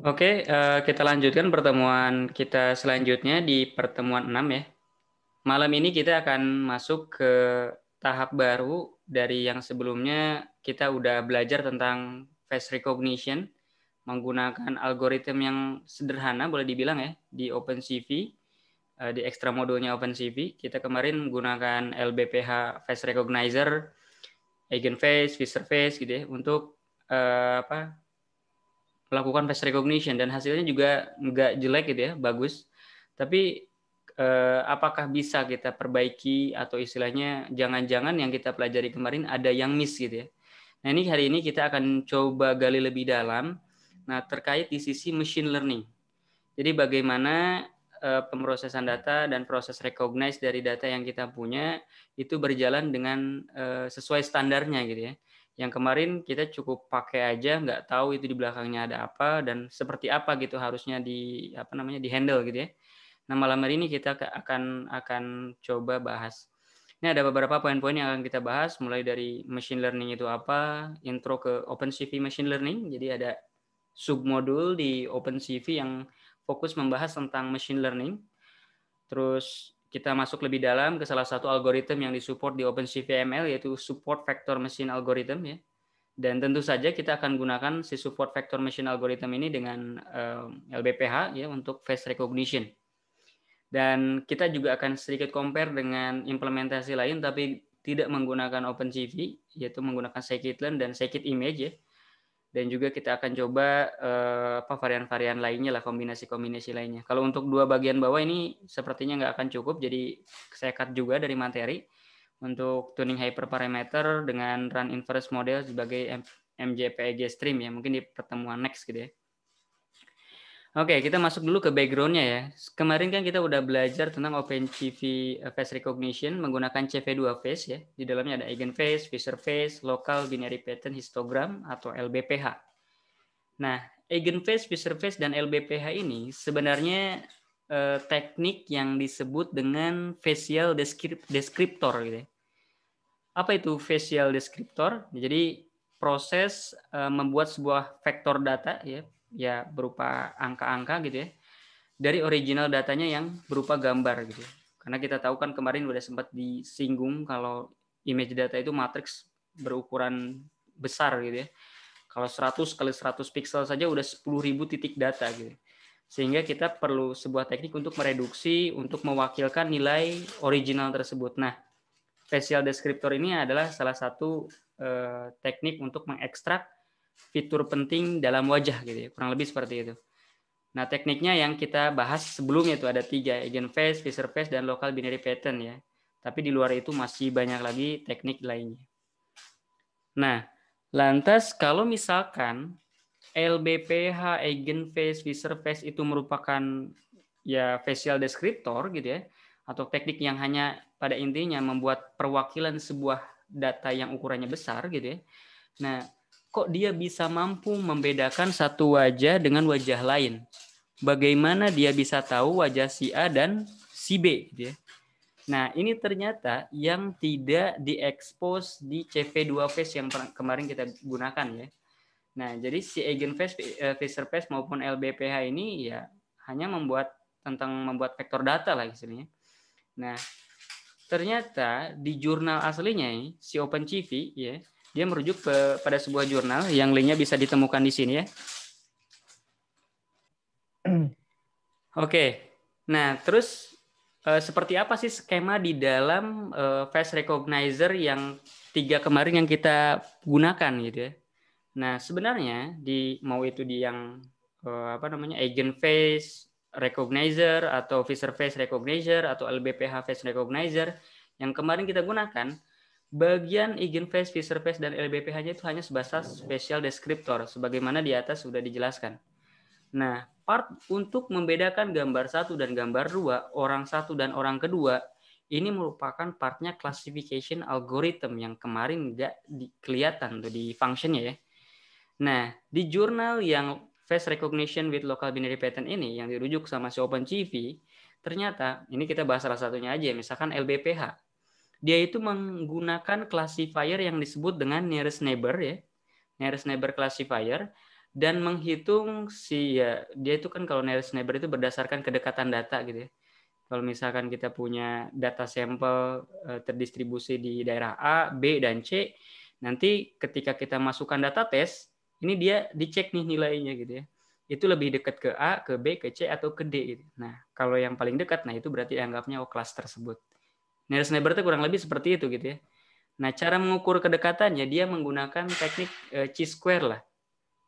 Oke, kita lanjutkan pertemuan kita selanjutnya di pertemuan 6 ya. Malam ini kita akan masuk ke tahap baru dari yang sebelumnya kita udah belajar tentang face recognition menggunakan algoritma yang sederhana boleh dibilang ya di OpenCV, di extra modulnya OpenCV. Kita kemarin menggunakan LBPH Face Recognizer, Eigenface, Face gitu ya untuk melakukan face recognition dan hasilnya juga nggak jelek gitu ya, bagus. Tapi apakah bisa kita perbaiki atau istilahnya jangan-jangan yang kita pelajari kemarin ada yang miss gitu ya. Nah ini hari ini kita akan coba gali lebih dalam. Nah terkait di sisi machine learning. Jadi bagaimana pemrosesan data dan proses recognize dari data yang kita punya itu berjalan dengan sesuai standarnya gitu ya. Yang kemarin kita cukup pakai aja, nggak tahu itu di belakangnya ada apa dan seperti apa gitu harusnya di handle gitu ya. Nah malam hari ini kita akan coba bahas. Ini ada beberapa poin-poin yang akan kita bahas, mulai dari machine learning itu apa, intro ke OpenCV machine learning. Jadi ada submodul di OpenCV yang fokus membahas tentang machine learning. Terus kita masuk lebih dalam ke salah satu algoritma yang disupport di OpenCV ML yaitu support vector machine algorithm ya. Dan tentu saja kita akan gunakan si support vector machine algorithm ini dengan LBPH ya untuk face recognition. Dan kita juga akan sedikit compare dengan implementasi lain tapi tidak menggunakan OpenCV yaitu menggunakan scikit-learn dan scikit-image ya. Dan juga kita akan coba varian-varian lainnya lah, kombinasi-kombinasi lainnya. Kalau untuk dua bagian bawah ini sepertinya nggak akan cukup, jadi saya cut juga dari materi untuk tuning hyperparameter dengan run inverse model sebagai MJPEG stream ya, mungkin di pertemuan next gitu ya. Oke, kita masuk dulu ke background-nya ya. Kemarin kan kita udah belajar tentang OpenCV face recognition menggunakan CV2 face ya. Di dalamnya ada eigenface, Fisher face, local binary pattern histogram atau LBPH. Nah, eigenface, Fisher face dan LBPH ini sebenarnya teknik yang disebut dengan facial descriptor gitu ya. Apa itu facial descriptor? Jadi proses membuat sebuah vektor data ya berupa angka-angka gitu ya dari original datanya yang berupa gambar gitu. Karena kita tahu kan kemarin udah sempat disinggung kalau image data itu matriks berukuran besar gitu ya. Kalau 100 kali 100 pixel saja udah 10.000 titik data gitu. Sehingga kita perlu sebuah teknik untuk mereduksi untuk mewakilkan nilai original tersebut. Nah, facial descriptor ini adalah salah satu teknik untuk mengekstrak fitur penting dalam wajah gitu ya. Kurang lebih seperti itu. Nah, tekniknya yang kita bahas sebelumnya itu ada 3, eigenface, Fisher face, dan local binary pattern ya. Tapi di luar itu masih banyak lagi teknik lainnya. Nah, lantas kalau misalkan LBPH, eigenface, Fisher face itu merupakan ya facial descriptor gitu ya, atau teknik yang hanya pada intinya membuat perwakilan sebuah data yang ukurannya besar gitu ya. Nah, kok dia bisa mampu membedakan satu wajah dengan wajah lain? Bagaimana dia bisa tahu wajah si A dan si B gitu ya. Nah, ini ternyata yang tidak diekspos di CV2 face yang kemarin kita gunakan ya. Nah, jadi si eigenface, Fisher face maupun LBPH ini ya hanya membuat vektor data lah istilahnya. Nah, ternyata di jurnal aslinya si OpenCV ya, dia merujuk pada sebuah jurnal yang linknya bisa ditemukan di sini ya. Oke. Nah, terus seperti apa sih skema di dalam face recognizer yang 3 kemarin yang kita gunakan gitu ya. Nah, sebenarnya mau itu di yang eigenface recognizer atau Fisher face recognizer atau LBPH face recognizer yang kemarin kita gunakan, bagian eigenface, Fisher face dan LBPH-nya itu hanya sebatas special descriptor sebagaimana di atas sudah dijelaskan. Nah, part untuk membedakan gambar satu dan gambar dua, orang satu dan orang kedua, ini merupakan partnya classification algorithm yang kemarin nggak kelihatan tuh di functionnya ya. Nah, di jurnal yang face recognition with local binary pattern ini yang dirujuk sama si OpenCV, ternyata ini kita bahas salah satunya aja, misalkan LBPH. Dia itu menggunakan classifier yang disebut dengan nearest neighbor ya, nearest neighbor classifier. dan menghitung dia itu kan kalau nearest neighbor itu berdasarkan kedekatan data gitu ya. Kalau misalkan kita punya data sampel terdistribusi di daerah A, B, dan C, nanti ketika kita masukkan data tes, ini dia dicek nih nilainya gitu ya. Itu lebih dekat ke A, ke B, ke C, atau ke D gitu. Nah, kalau yang paling dekat, nah itu berarti anggapnya kelas tersebut. Nearest neighbor itu kurang lebih seperti itu gitu ya. Nah, cara mengukur kedekatannya dia menggunakan teknik chi-square lah.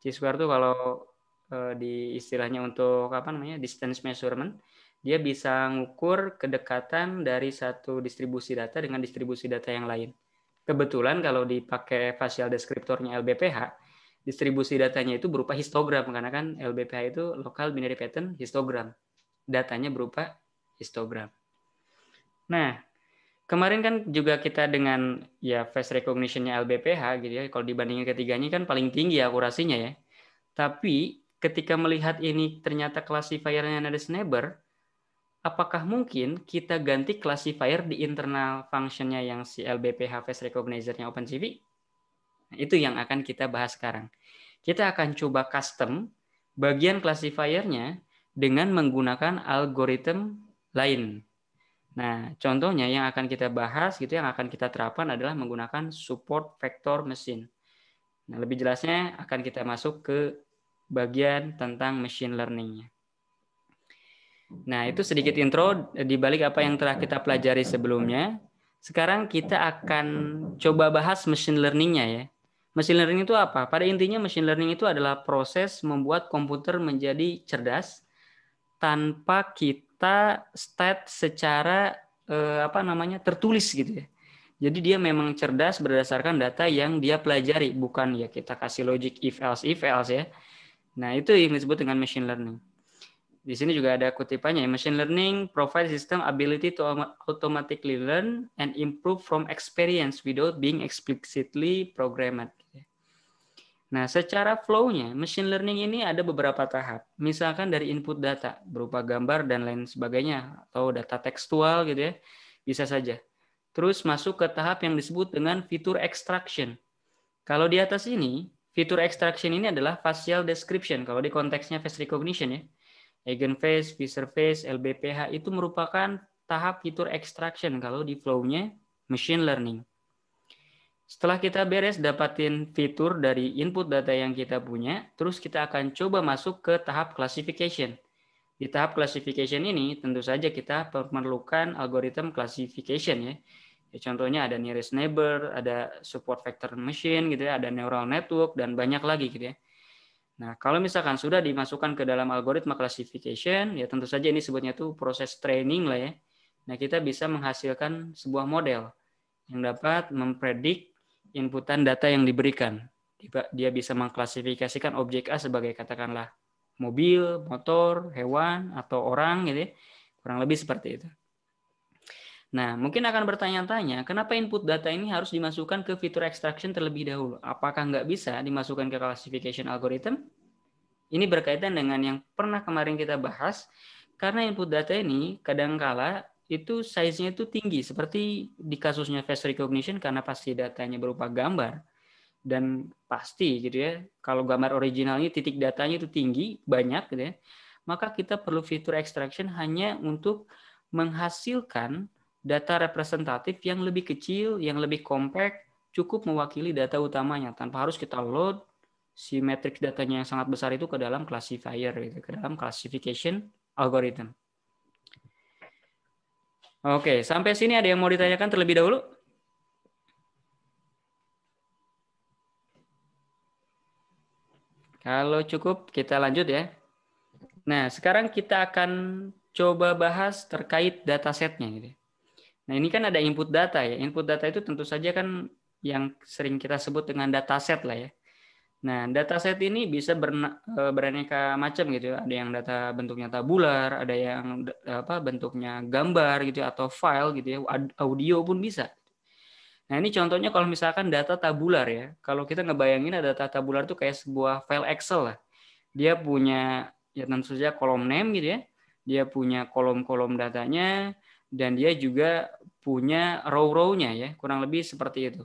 Chi-square itu kalau di istilahnya untuk distance measurement, dia bisa mengukur kedekatan dari satu distribusi data dengan distribusi data yang lain. Kebetulan kalau dipakai facial descriptornya LBPH, distribusi datanya itu berupa histogram karena kan LBPH itu local binary pattern histogram. Datanya berupa histogram. Nah, kemarin kan juga kita dengan face recognition-nya LBPH gitu ya, kalau dibandingin ketiganya kan paling tinggi akurasinya ya. Tapi ketika melihat ini ternyata classifier-nya nearest neighbor, apakah mungkin kita ganti classifier di internal function-nya yang si LBPH face recognizer-nya OpenCV? Nah, itu yang akan kita bahas sekarang. Kita akan coba custom bagian classifier-nya dengan menggunakan algoritma lain. Nah, contohnya yang akan kita bahas gitu, yang akan kita terapkan adalah menggunakan support vector machine. Nah, lebih jelasnya akan kita masuk ke bagian tentang machine learning-nya. Nah, itu sedikit intro di balik apa yang telah kita pelajari sebelumnya. Sekarang kita akan coba bahas machine learning-nya ya. Machine learning itu apa? Pada intinya machine learning itu adalah proses membuat komputer menjadi cerdas tanpa kita state secara tertulis gitu ya. Jadi dia memang cerdas berdasarkan data yang dia pelajari, bukan ya kita kasih logic if else ya. Nah, itu yang disebut dengan machine learning. Di sini juga ada kutipannya, machine learning provides system ability to automatically learn and improve from experience without being explicitly programmed. Nah, secara flow-nya, machine learning ini ada beberapa tahap. Misalkan dari input data, berupa gambar dan lain sebagainya, atau data tekstual gitu ya, bisa saja. Terus masuk ke tahap yang disebut dengan feature extraction. Kalau di atas ini, feature extraction ini adalah facial description. Kalau di konteksnya face recognition ya, eigenface, Fisher face, LBPH itu merupakan tahap feature extraction kalau di flow-nya machine learning. Setelah kita beres dapatin fitur dari input data yang kita punya, terus kita akan coba masuk ke tahap classification. Di tahap classification ini tentu saja kita memerlukan algoritma classification ya. Contohnya ada nearest neighbor, ada support vector machine gitu ya, ada neural network dan banyak lagi gitu ya. Nah, kalau misalkan sudah dimasukkan ke dalam algoritma classification, ya tentu saja ini sebutnya itu proses training lah ya. Nah, kita bisa menghasilkan sebuah model yang dapat mempredik inputan data yang diberikan. Dia bisa mengklasifikasikan objek A sebagai katakanlah mobil, motor, hewan, atau orang gitu ya. Kurang lebih seperti itu. Nah, mungkin akan bertanya-tanya, kenapa input data ini harus dimasukkan ke fitur extraction terlebih dahulu? Apakah nggak bisa dimasukkan ke classification algorithm? Ini berkaitan dengan yang pernah kemarin kita bahas, karena input data ini kadangkala itu size-nya itu tinggi, seperti di kasusnya face recognition karena pasti datanya berupa gambar, dan pasti gitu ya, kalau gambar originalnya titik datanya itu tinggi, banyak gitu ya, maka kita perlu fitur extraction hanya untuk menghasilkan data representatif yang lebih kecil, yang lebih compact, cukup mewakili data utamanya, tanpa harus kita load si matrix datanya yang sangat besar itu ke dalam classifier, gitu, ke dalam classification algorithm. Oke, sampai sini ada yang mau ditanyakan terlebih dahulu? Kalau cukup, kita lanjut ya. Nah, sekarang kita akan coba bahas terkait datasetnya. Gitu. Nah, ini kan ada input data ya. Input data itu tentu saja kan yang sering kita sebut dengan dataset lah ya. Nah, dataset ini bisa beraneka macam gitu. Ada yang data bentuknya tabular, ada yang bentuknya gambar gitu atau file gitu ya, audio pun bisa. Nah, ini contohnya kalau misalkan data tabular ya. Kalau kita ngebayangin ada data tabular itu kayak sebuah file Excel lah. Dia punya ya tentu saja kolom name gitu ya. Dia punya kolom-kolom datanya dan dia juga punya row-row-nya ya, kurang lebih seperti itu.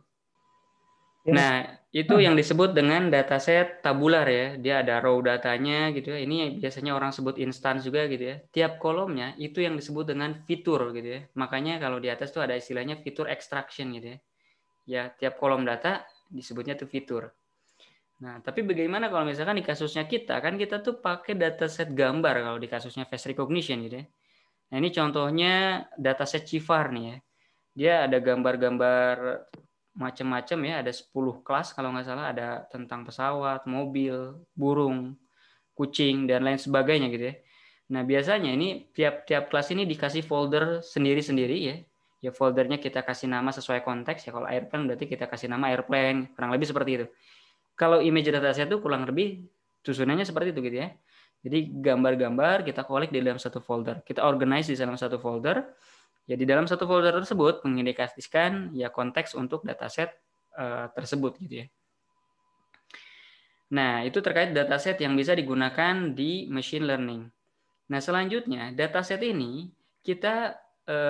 Yes. Nah, itu yang disebut dengan dataset tabular ya. Dia ada raw datanya gitu ya. Ini biasanya orang sebut instance juga gitu ya. Tiap kolomnya itu yang disebut dengan fitur gitu ya. Makanya kalau di atas tuh ada istilahnya fitur extraction gitu ya. Ya, tiap kolom data disebutnya tuh fitur. Nah, tapi bagaimana kalau misalkan di kasusnya kita, kan kita tuh pakai dataset gambar kalau di kasusnya face recognition gitu ya. Nah, ini contohnya dataset CIFAR nih ya. Dia ada gambar-gambar macam-macam ya, ada 10 kelas kalau nggak salah, ada tentang pesawat, mobil, burung, kucing, dan lain sebagainya gitu ya. Nah, biasanya ini tiap kelas ini dikasih folder sendiri-sendiri ya. Ya foldernya kita kasih nama sesuai konteks ya. Kalau airplane berarti kita kasih nama airplane, kurang lebih seperti itu. Kalau image dataset itu kurang lebih susunannya seperti itu gitu ya. Jadi gambar-gambar kita collect di dalam satu folder. Kita organize di dalam satu folder. Ya di dalam satu folder tersebut mengindikasikan ya konteks untuk dataset tersebut gitu ya. Nah, itu terkait dataset yang bisa digunakan di machine learning. Nah, selanjutnya dataset ini kita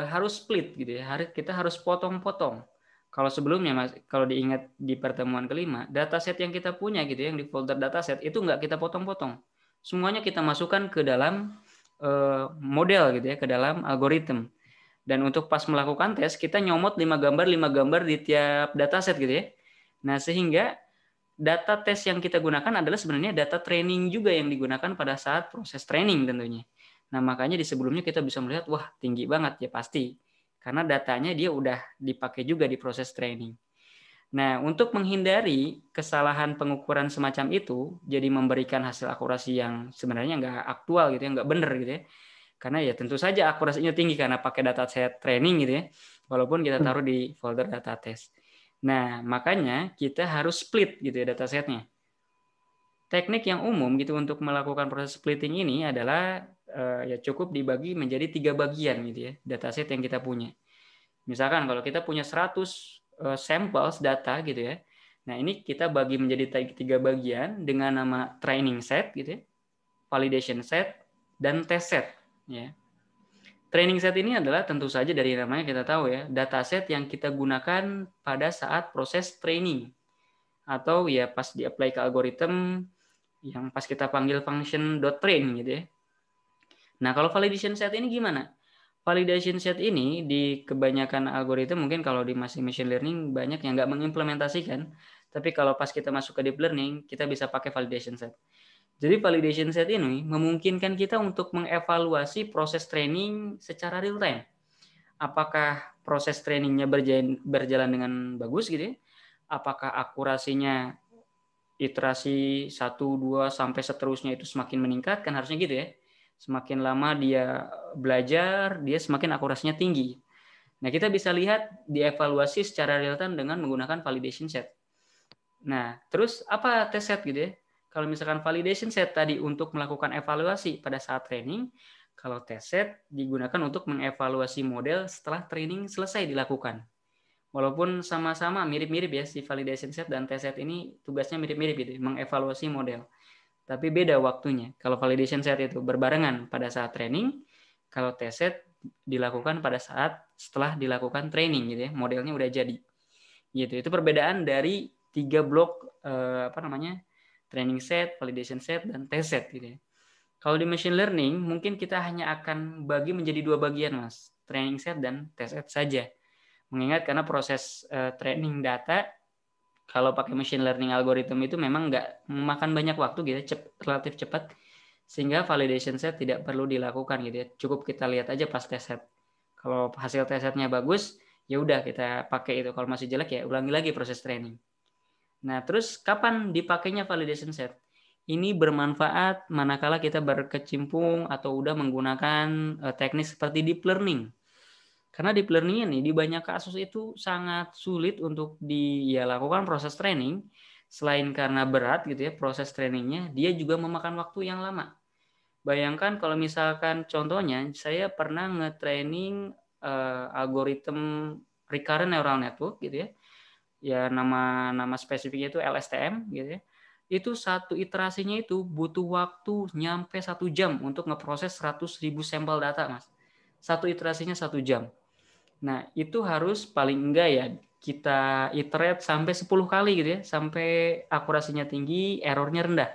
harus split gitu ya. Kita harus potong-potong. Kalau sebelumnya Mas, kalau diingat di pertemuan kelima, dataset yang kita punya gitu ya, yang di folder dataset itu nggak kita potong-potong. Semuanya kita masukkan ke dalam model gitu ya, ke dalam algoritma. Dan untuk pas melakukan tes, kita nyomot 5 gambar di tiap dataset gitu ya. Nah, sehingga data tes yang kita gunakan adalah sebenarnya data training juga yang digunakan pada saat proses training tentunya. Nah, makanya di sebelumnya kita bisa melihat, wah tinggi banget ya pasti. Karena datanya dia udah dipakai juga di proses training. Nah, untuk menghindari kesalahan pengukuran semacam itu, jadi memberikan hasil akurasi yang sebenarnya nggak aktual gitu ya, nggak benar gitu ya. Karena ya tentu saja akurasinya tinggi karena pakai dataset training gitu ya, walaupun kita taruh di folder data test. Nah, makanya kita harus split gitu ya datasetnya. Teknik yang umum gitu untuk melakukan proses splitting ini adalah ya cukup dibagi menjadi 3 bagian gitu ya, dataset yang kita punya. Misalkan kalau kita punya 100 samples data gitu ya. Nah, ini kita bagi menjadi 3 bagian dengan nama training set gitu ya, validation set, dan test set ya. Training set ini adalah tentu saja dari namanya kita tahu ya, dataset yang kita gunakan pada saat proses training atau ya pas di-apply ke algoritma yang pas kita panggil function.train gitu ya. Nah, kalau validation set ini gimana? Validation set ini di kebanyakan algoritma mungkin kalau di machine learning banyak yang nggak mengimplementasikan, tapi kalau pas kita masuk ke deep learning kita bisa pakai validation set. Jadi validation set ini memungkinkan kita untuk mengevaluasi proses training secara real time. Apakah proses trainingnya berjalan dengan bagus gitu ya? Apakah akurasinya iterasi 1, 2 sampai seterusnya itu semakin meningkat, kan harusnya gitu ya. Semakin lama dia belajar, dia semakin akurasinya tinggi. Nah, kita bisa lihat dievaluasi secara real time dengan menggunakan validation set. Nah, terus apa test set gitu ya? Kalau misalkan validation set tadi untuk melakukan evaluasi pada saat training, kalau test set digunakan untuk mengevaluasi model setelah training selesai dilakukan. Walaupun sama-sama mirip-mirip ya, si validation set dan test set ini tugasnya mirip-mirip gitu, mengevaluasi model. Tapi beda waktunya. Kalau validation set itu berbarengan pada saat training, kalau test set dilakukan pada saat setelah dilakukan training gitu ya, modelnya udah jadi. Gitu. Itu perbedaan dari 3 blok training set, validation set, dan test set gitu ya. Kalau di machine learning mungkin kita hanya akan bagi menjadi 2 bagian Mas, training set dan test set saja. Mengingat karena proses training data kalau pakai machine learning algorithm itu memang nggak memakan banyak waktu gitu, relatif cepat, sehingga validation set tidak perlu dilakukan gitu ya. Cukup kita lihat aja pas test set. Kalau hasil test setnya bagus, ya udah kita pakai itu. Kalau masih jelek ya ulangi lagi proses training. Nah, terus kapan dipakainya validation set? Ini bermanfaat manakala kita berkecimpung atau udah menggunakan teknik seperti deep learning. Karena deep learning ini di banyak kasus itu sangat sulit untuk dilakukan proses training. Selain karena berat gitu ya proses trainingnya, dia juga memakan waktu yang lama. Bayangkan kalau misalkan contohnya, saya pernah nge-training algoritma recurrent neural network gitu ya. Ya nama spesifiknya itu LSTM gitu ya. Itu satu iterasinya itu butuh waktu nyampe 1 jam untuk ngeproses 100.000 sampel data, Mas. Satu iterasinya 1 jam. Nah, itu harus paling enggak ya kita iterate sampai 10 kali gitu ya, sampai akurasinya tinggi, errornya rendah.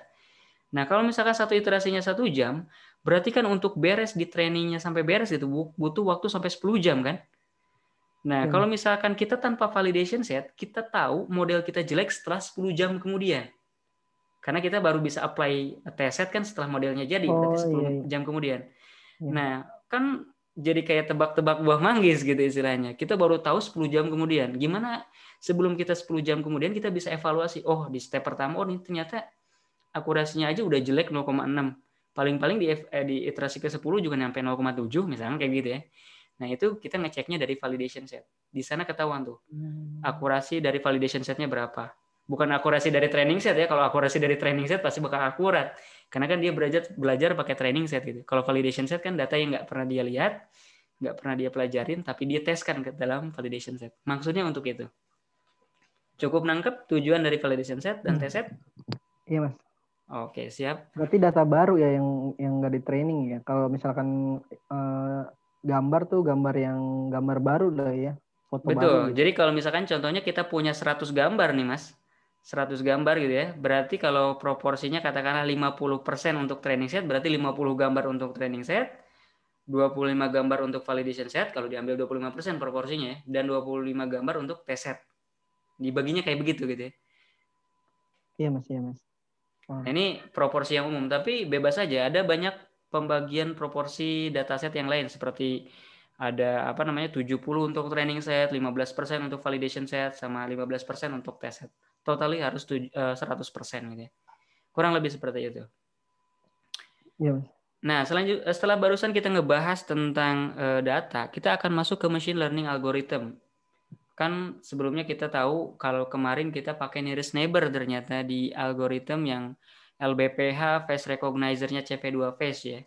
Nah, kalau misalkan satu iterasinya 1 jam, berarti kan untuk beres di trainingnya sampai beres itu butuh waktu sampai 10 jam kan? Nah, Ya, kalau misalkan kita tanpa validation set, kita tahu model kita jelek setelah 10 jam kemudian. Karena kita baru bisa apply test set kan setelah modelnya jadi, berarti oh 10 iya, iya. jam kemudian. Iya. Nah, kan jadi kayak tebak-tebak buah manggis gitu istilahnya. Kita baru tahu 10 jam kemudian. Gimana sebelum kita 10 jam kemudian kita bisa evaluasi, oh di step pertama, oh ini ternyata akurasinya aja udah jelek 0,6. Paling-paling di iterasi ke-10 juga nyampe 0,7 misalnya kayak gitu ya. Nah, itu kita ngeceknya dari validation set. Di sana ketahuan tuh akurasi dari validation setnya berapa. Bukan akurasi dari training set ya. Kalau akurasi dari training set pasti bakal akurat. Karena kan dia belajar pakai training set gitu. Kalau validation set kan data yang nggak pernah dia lihat, nggak pernah dia pelajarin, tapi dia teskan ke dalam validation set. Maksudnya untuk itu. Cukup nangkep tujuan dari validation set dan test set? Iya Mas. Oke, siap. Berarti data baru ya yang nggak di training ya. Kalau misalkan gambar tuh gambar baru lah ya, foto baru Betul. gitu. Jadi kalau misalkan contohnya kita punya 100 gambar nih, Mas. 100 gambar gitu ya. Berarti kalau proporsinya katakanlah 50% untuk training set, berarti 50 gambar untuk training set, 25 gambar untuk validation set, kalau diambil 25% proporsinya ya, dan 25 gambar untuk test set. Dibaginya kayak begitu gitu ya. Iya Mas, iya Mas. Nah, Wah. ini proporsi yang umum, tapi bebas saja. Ada banyak pembagian proporsi dataset yang lain seperti ada 70 untuk training set, 15% untuk validation set, sama 15% untuk test set. Totally harus 100% gitu ya. Kurang lebih seperti itu. Iya Mas. Nah, setelah barusan kita ngebahas tentang data, kita akan masuk ke machine learning algorithm. Kan sebelumnya kita tahu kalau kemarin kita pakai nearest neighbor ternyata di algoritma yang LBPH face recognizer-nya CV2 face ya.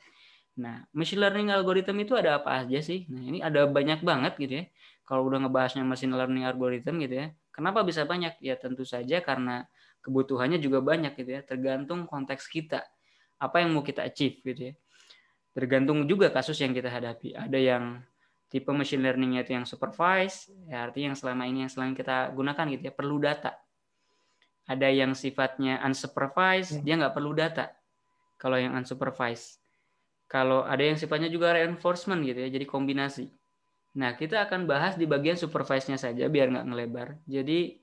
Nah, machine learning algorithm itu ada apa aja sih? Nah, ini ada banyak banget gitu ya. Kalau udah ngebahasnya machine learning algorithm gitu ya. Kenapa bisa banyak? Ya tentu saja karena kebutuhannya juga banyak gitu ya. Tergantung konteks kita. Apa yang mau kita achieve gitu ya. Tergantung juga kasus yang kita hadapi. Ada yang tipe machine learning-nya itu yang supervised, ya artinya yang selama kita gunakan gitu ya, perlu data. Ada yang sifatnya unsupervised, Iya. dia nggak perlu data. Kalau yang unsupervised. Kalau ada yang sifatnya juga reinforcement gitu ya, jadi kombinasi. Nah, kita akan bahas di bagian supervised-nya saja biar nggak ngelebar. Jadi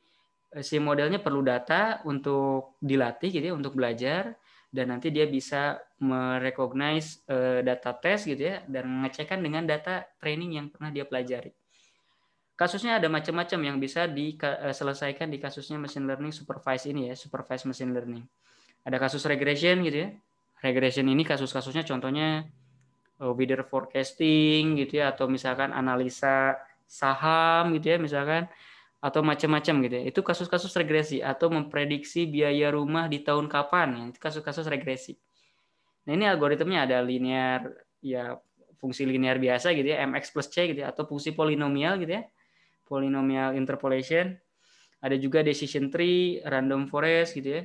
si modelnya perlu data untuk dilatih gitu ya, untuk belajar, dan nanti dia bisa merecognize data test gitu ya, dan mengecekkan dengan data training yang pernah dia pelajari. Kasusnya ada macam-macam yang bisa diselesaikan di kasusnya machine learning supervised ini ya, supervised machine learning. Ada kasus regression gitu ya. Regression ini kasus-kasusnya contohnya weather forecasting gitu ya, atau misalkan analisa saham gitu ya misalkan, atau macam-macam gitu ya. Itu kasus-kasus regresi atau memprediksi biaya rumah di tahun kapan ya. Itu kasus-kasus regresi. Nah, ini algoritmnya ada linear ya, fungsi linear biasa gitu ya, mx plus c gitu ya, atau fungsi polinomial gitu ya. Polynomial interpolation. Ada juga decision tree, random forest gitu ya.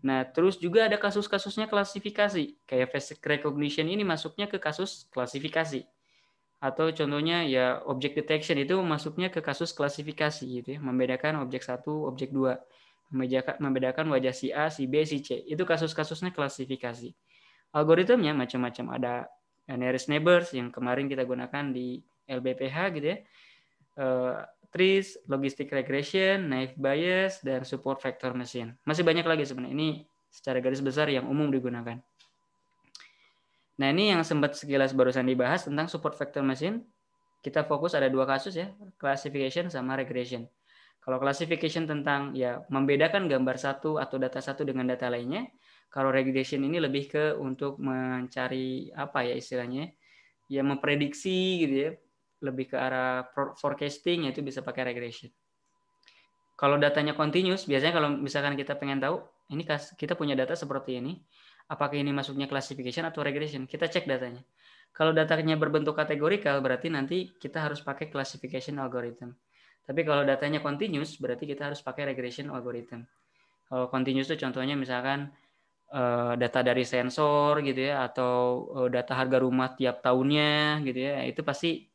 Nah, terus juga ada kasus-kasusnya klasifikasi. Kayak face recognition ini masuknya ke kasus klasifikasi. Atau contohnya ya object detection itu masuknya ke kasus klasifikasi gitu ya. Membedakan objek 1, objek 2. Membedakan wajah si A, si B, si C. Itu kasus-kasusnya klasifikasi. Algoritmnya macam-macam. Ada nearest neighbors yang kemarin kita gunakan di LBPH gitu ya. Trees, logistic regression, naive bias, dan support vector machine. Masih banyak lagi sebenarnya. Ini secara garis besar yang umum digunakan. Nah, ini yang sempat sekilas barusan dibahas tentang support vector machine. Kita fokus ada 2 kasus ya, classification sama regression. Kalau classification tentang ya membedakan gambar satu atau data satu dengan data lainnya. Kalau regression ini lebih ke untuk mencari apa ya istilahnya, ya memprediksi gitu ya, lebih ke arah forecasting, yaitu bisa pakai regression. Kalau datanya continuous, biasanya kalau misalkan kita pengen tahu, ini kita punya data seperti ini, apakah ini masuknya classification atau regression? Kita cek datanya. Kalau datanya berbentuk kategorikal, berarti nanti kita harus pakai classification algorithm. Tapi kalau datanya continuous, berarti kita harus pakai regression algorithm. Kalau continuous itu contohnya misalkan data dari sensor gitu ya, atau data harga rumah tiap tahunnya gitu ya, itu pasti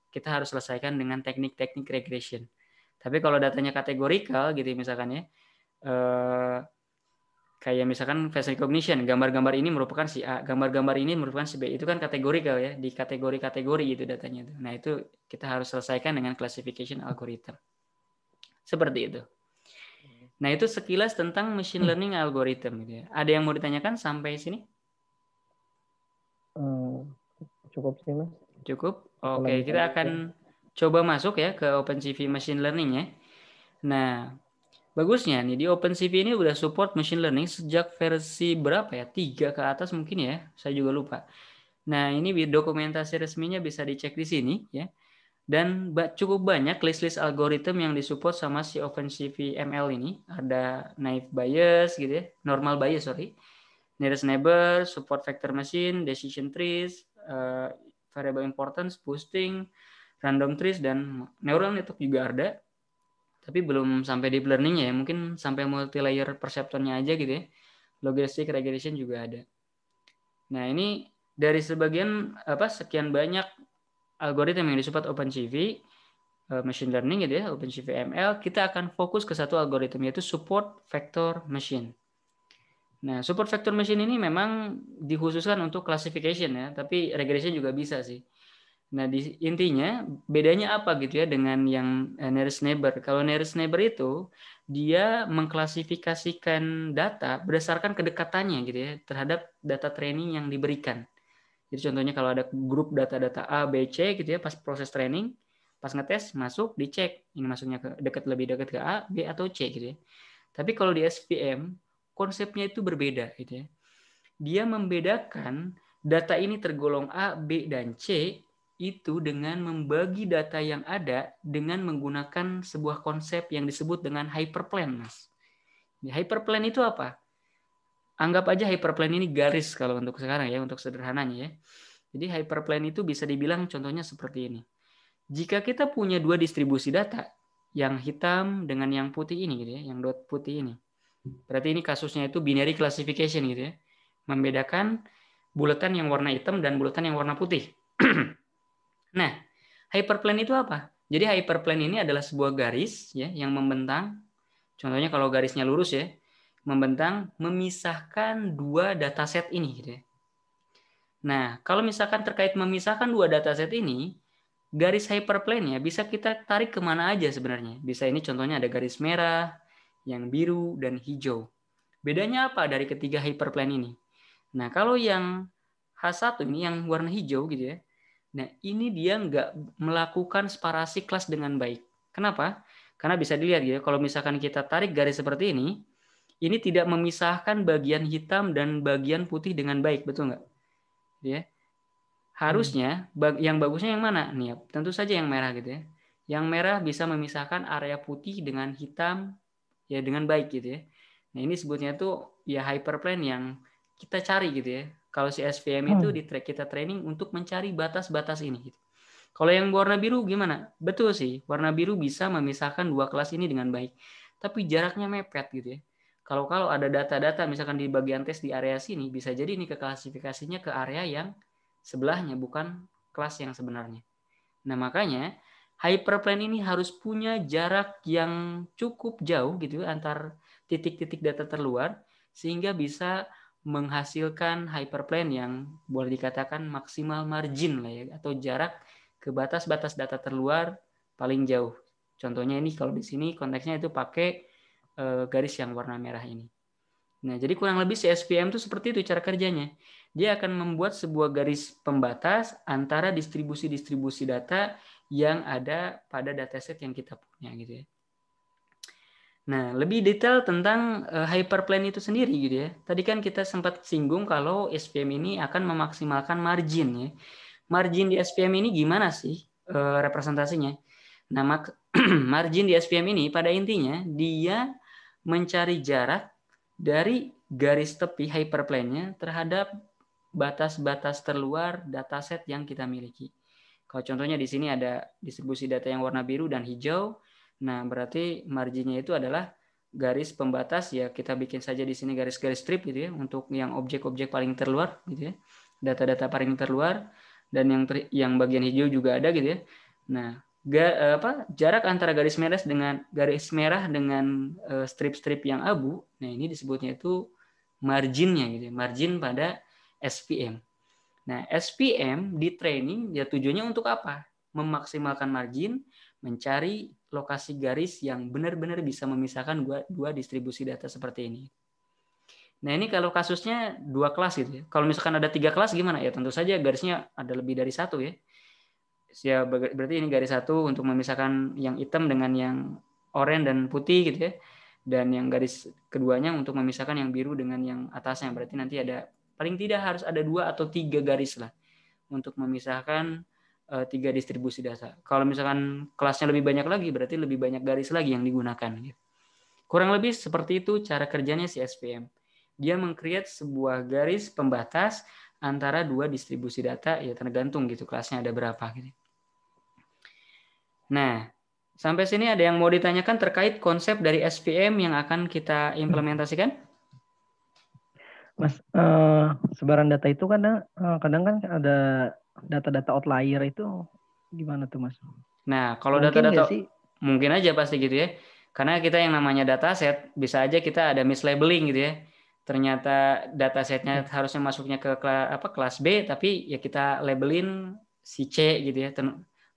kita harus selesaikan dengan teknik-teknik regression. Tapi kalau datanya kategorikal gitu misalkan ya, kayak misalkan face recognition, gambar-gambar ini merupakan si A, gambar-gambar ini merupakan si B, itu kan kategorikal ya, di kategori-kategori itu datanya. Nah itu kita harus selesaikan dengan classification algorithm. Seperti itu. Nah itu sekilas tentang machine learning algorithm. Gitu ya. Ada yang mau ditanyakan sampai sini? Cukup sih Mas. Cukup. Oke, kita akan coba masuk ya ke OpenCV machine learning ya. Nah, bagusnya nih di OpenCV ini udah support machine learning sejak versi berapa ya? 3 ke atas mungkin ya. Saya juga lupa. Nah, ini dokumentasi resminya bisa dicek di sini ya. Dan cukup banyak list-list algoritma yang disupport sama si OpenCV ML ini. Ada naive Bayes gitu ya, normal Bayes sorry, nearest neighbor, support vector machine, decision trees, variable importance, boosting, random trees, dan neural network juga ada. Tapi belum sampai deep learning ya, mungkin sampai multi-layer perceptronnya aja gitu ya. Logistic regression juga ada. Nah ini dari sekian banyak algoritma yang disupport OpenCV machine learning gitu ya, OpenCV ML, kita akan fokus ke satu algoritma yaitu support vector machine. Nah, support vector machine ini memang dikhususkan untuk classification ya, tapi regression juga bisa sih. Nah, intinya bedanya apa gitu ya dengan yang nearest neighbor. Kalau nearest neighbor itu dia mengklasifikasikan data berdasarkan kedekatannya gitu ya terhadap data training yang diberikan. Jadi contohnya kalau ada grup data-data A, B, C gitu ya pas proses training, pas ngetes masuk dicek ini masuknya lebih dekat ke A, B atau C gitu ya. Tapi kalau di SVM konsepnya itu berbeda gitu ya. Dia membedakan data ini tergolong A, B dan C itu dengan membagi data yang ada dengan menggunakan sebuah konsep yang disebut dengan hyperplane, Mas. Hyperplane itu apa? Anggap aja hyperplane ini garis kalau untuk sekarang ya, untuk sederhananya ya. Jadi hyperplane itu bisa dibilang contohnya seperti ini. Jika kita punya dua distribusi data, yang hitam dengan yang putih ini gitu ya, yang dot putih ini. Berarti ini kasusnya itu binary classification gitu ya. Membedakan bulatan yang warna hitam dan bulatan yang warna putih. Nah, hyperplane itu apa? Jadi hyperplane ini adalah sebuah garis ya yang membentang. Contohnya kalau garisnya lurus ya, membentang memisahkan dua dataset ini gitu ya. Nah, kalau misalkan terkait memisahkan dua dataset ini, garis hyperplane-nya bisa kita tarik kemana aja sebenarnya. Bisa ini contohnya ada garis merah, yang biru, dan hijau. Bedanya apa dari ketiga hyperplane ini? Nah, kalau yang H1 ini yang warna hijau gitu ya, nah ini dia nggak melakukan separasi kelas dengan baik. Kenapa? Karena bisa dilihat ya, kalau misalkan kita tarik garis seperti ini tidak memisahkan bagian hitam dan bagian putih dengan baik, betul nggak? Ya. Harusnya yang bagusnya yang mana? Nih, tentu saja yang merah gitu ya. Yang merah bisa memisahkan area putih dengan hitam ya dengan baik gitu ya. Nah, ini sebutnya tuh ya hyperplane yang kita cari gitu ya. Kalau si SVM itu kita training untuk mencari batas-batas ini gitu. Kalau yang warna biru gimana? Betul sih, warna biru bisa memisahkan dua kelas ini dengan baik. Tapi jaraknya mepet gitu ya. Kalau ada data-data misalkan di bagian tes di area sini, bisa jadi ini keklasifikasinya ke area yang sebelahnya, bukan kelas yang sebenarnya. Nah, makanya hyperplane ini harus punya jarak yang cukup jauh gitu antar titik-titik data terluar sehingga bisa menghasilkan hyperplane yang boleh dikatakan maksimal margin lah ya, atau jarak ke batas-batas data terluar paling jauh. Contohnya ini kalau di sini konteksnya itu pakai garis yang warna merah ini. Nah, jadi kurang lebih si SVM itu seperti itu cara kerjanya. Dia akan membuat sebuah garis pembatas antara distribusi-distribusi data yang ada pada dataset yang kita punya gitu ya. Nah, lebih detail tentang hyperplane itu sendiri gitu ya. Tadi kan kita sempat singgung kalau SVM ini akan memaksimalkan margin ya. Margin di SVM ini gimana sih representasinya? Nah, margin di SVM ini pada intinya dia mencari jarak dari garis tepi hyperplane-nya terhadap batas-batas terluar dataset yang kita miliki. Kalau contohnya di sini ada distribusi data yang warna biru dan hijau, nah berarti marginnya itu adalah garis pembatas ya, kita bikin saja di sini garis-garis strip gitu ya untuk yang objek-objek paling terluar gitu ya. Data-data paling terluar dan yang bagian hijau juga ada gitu ya. Nah, jarak antara garis merah dengan strip-strip yang abu. Nah, ini disebutnya itu marginnya gitu, margin pada SPM. Nah, SPM di training ya tujuannya untuk apa? Memaksimalkan margin, mencari lokasi garis yang benar-benar bisa memisahkan dua distribusi data seperti ini. Nah, ini kalau kasusnya 2 kelas gitu ya. Kalau misalkan ada 3 kelas gimana? Ya tentu saja garisnya ada lebih dari 1 ya. Ya berarti ini garis 1 untuk memisahkan yang hitam dengan yang oranye dan putih gitu ya. Dan yang garis keduanya untuk memisahkan yang biru dengan yang atasnya. Berarti nanti ada paling tidak harus ada 2 atau 3 garis lah untuk memisahkan 3 distribusi data. Kalau misalkan kelasnya lebih banyak lagi, berarti lebih banyak garis lagi yang digunakan. Kurang lebih seperti itu cara kerjanya si SPM. Dia meng-create sebuah garis pembatas antara 2 distribusi data, ya tergantung gitu kelasnya ada berapa. Gitu. Nah, sampai sini ada yang mau ditanyakan terkait konsep dari SPM yang akan kita implementasikan? Mas, sebaran data itu kadang kan ada data-data outlier itu gimana tuh Mas? Nah, kalau Mungkin nggak data-data sih? mungkin aja pasti gitu ya. Karena kita yang namanya dataset bisa aja kita ada mislabeling gitu ya. Ternyata datasetnya harusnya masuknya ke kelas B, tapi ya kita labelin si C gitu ya.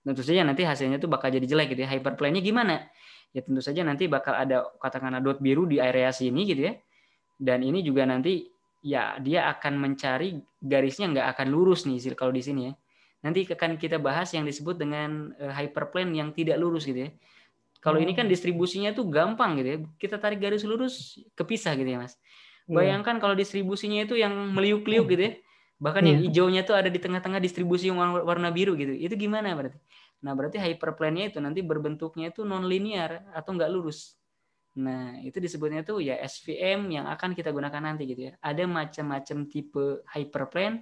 Tentu saja nanti hasilnya tuh bakal jadi jelek gitu ya. Hyperplane-nya gimana? Ya tentu saja nanti bakal ada katakanlah dot biru di area sini gitu ya. Dan ini juga nanti ya dia akan mencari garisnya nggak akan lurus nih kalau di sini ya. Nanti akan kita bahas yang disebut dengan hyperplane yang tidak lurus gitu ya. Kalau ini kan distribusinya tuh gampang gitu ya. Kita tarik garis lurus kepisah gitu ya Mas. Bayangkan kalau distribusinya itu yang meliuk-liuk gitu ya. Bahkan yang hijaunya tuh ada di tengah-tengah distribusi yang warna biru gitu. Itu gimana berarti? Nah berarti hyperplane-nya itu nanti berbentuknya itu non-linear atau nggak lurus. Nah, itu disebutnya tuh ya SVM yang akan kita gunakan nanti gitu ya. Ada macam-macam tipe hyperplane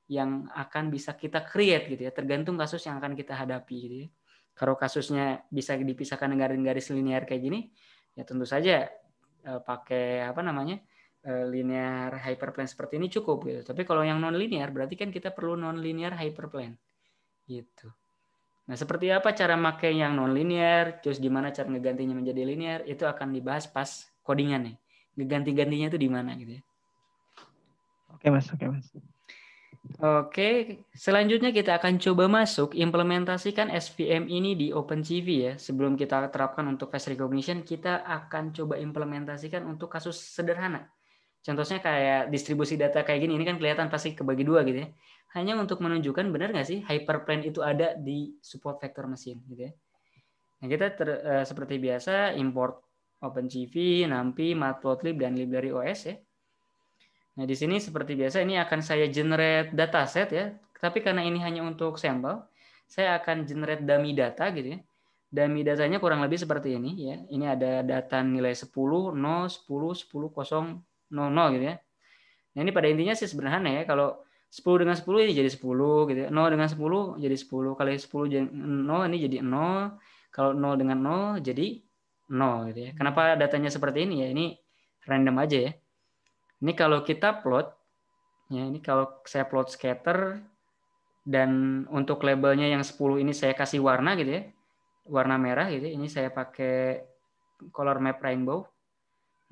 yang akan bisa kita create gitu ya, tergantung kasus yang akan kita hadapi gitu ya. Kalau kasusnya bisa dipisahkan dengan garis linear kayak gini, ya tentu saja pakai linear hyperplane seperti ini cukup gitu. Tapi kalau yang non linear berarti kan kita perlu non linear hyperplane gitu. Nah, seperti apa cara pakai yang non-linear, terus gimana cara ngegantinya menjadi linear, itu akan dibahas pas codingan nih. Ngeganti-gantinya itu di mana gitu ya. Oke Mas. Oke, selanjutnya kita akan coba masuk implementasikan SVM ini di OpenCV ya. Sebelum kita terapkan untuk face recognition, kita akan coba implementasikan untuk kasus sederhana. Contohnya kayak distribusi data kayak gini, ini kan kelihatan pasti kebagi 2 gitu ya. Hanya untuk menunjukkan benar nggak sih hyperplane itu ada di support vector machine gitu ya. Nah, kita seperti biasa import OpenCV, NumPy, Matplotlib, dan library OS ya. Nah, di sini seperti biasa ini akan saya generate dataset ya. Tapi karena ini hanya untuk sampel, saya akan generate dummy data gitu ya. Dummy datanya kurang lebih seperti ini ya. Ini ada data nilai 10, 0, 10, 10, 0, 0 gitu ya. Nah, ini pada intinya sih sederhana ya. Kalau 10 dengan 10 ini jadi 10 gitu ya. 0 dengan 10 jadi 10. Kalau 10 jadi 0 ini jadi 0. Kalau 0 dengan 0 jadi 0 gitu ya. Kenapa datanya seperti ini ya? Ini random aja ya. Ini kalau kita plot ya, ini kalau saya plot scatter dan untuk labelnya yang 10 ini saya kasih warna gitu ya. Warna merah gitu. Ini saya pakai color map rainbow.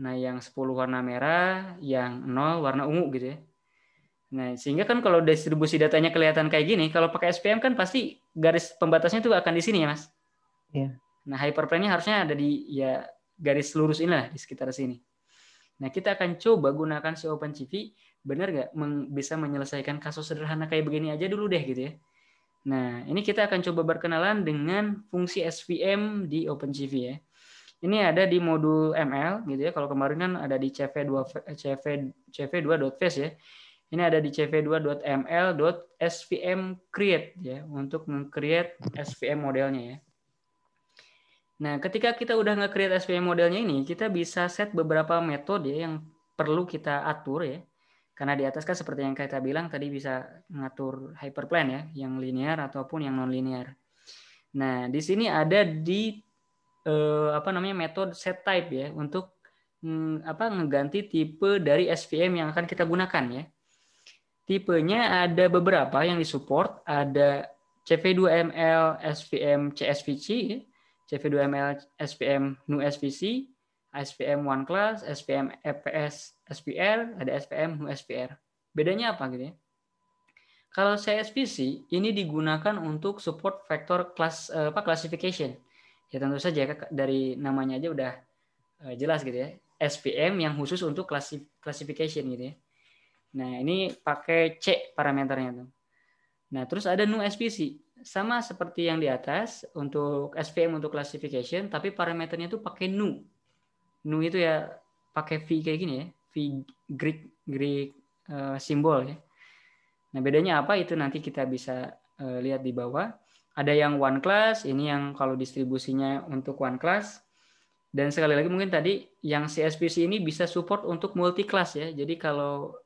Nah, yang 10 warna merah, yang 0 warna ungu gitu ya. Nah, sehingga kan kalau distribusi datanya kelihatan kayak gini, kalau pakai SPM kan pasti garis pembatasnya itu akan di sini ya, Mas. Iya. Nah, hyperplane-nya harusnya ada di ya garis lurus inilah di sekitar sini. Nah, kita akan coba gunakan si OpenCV, benar nggak bisa menyelesaikan kasus sederhana kayak begini aja dulu deh gitu ya. Nah, ini kita akan coba berkenalan dengan fungsi SVM di OpenCV ya. Ini ada di modul ML gitu ya. Kalau kemarin kan ada di cv2.face ya. Ini ada di cv2.ml.svm_create ya untuk meng-create SVM modelnya ya. Nah, ketika kita udah nge-create SVM modelnya ini, kita bisa set beberapa metode yang perlu kita atur ya. Karena di atas kan seperti yang kita bilang tadi bisa ngatur hyperplane ya, yang linear ataupun yang non linear. Nah, di sini ada di metode set type ya untuk ngeganti tipe dari SVM yang akan kita gunakan ya. Tipenya ada beberapa yang disupport, ada CV2ML SVM CSVC, CV2ML SVM NU SVC, SVM one class, SVM EPS SPR, ada SVM NU SPR. Bedanya apa gitu ya? Kalau CSVC ini digunakan untuk support vector classification. Ya tentu saja dari namanya aja udah jelas gitu ya. SVM yang khusus untuk classification gitu ya. Nah, ini pakai C parameternya tuh. Nah, terus ada NU SVC. Sama seperti yang di atas untuk SVM untuk classification, tapi parameternya itu pakai NU. NU itu ya pakai V kayak gini ya. V Greek simbol ya. Nah, bedanya apa itu nanti kita bisa lihat di bawah. Ada yang one class, ini yang kalau distribusinya untuk one class. Dan sekali lagi mungkin tadi yang CSVC ini bisa support untuk multi class ya. Jadi kalau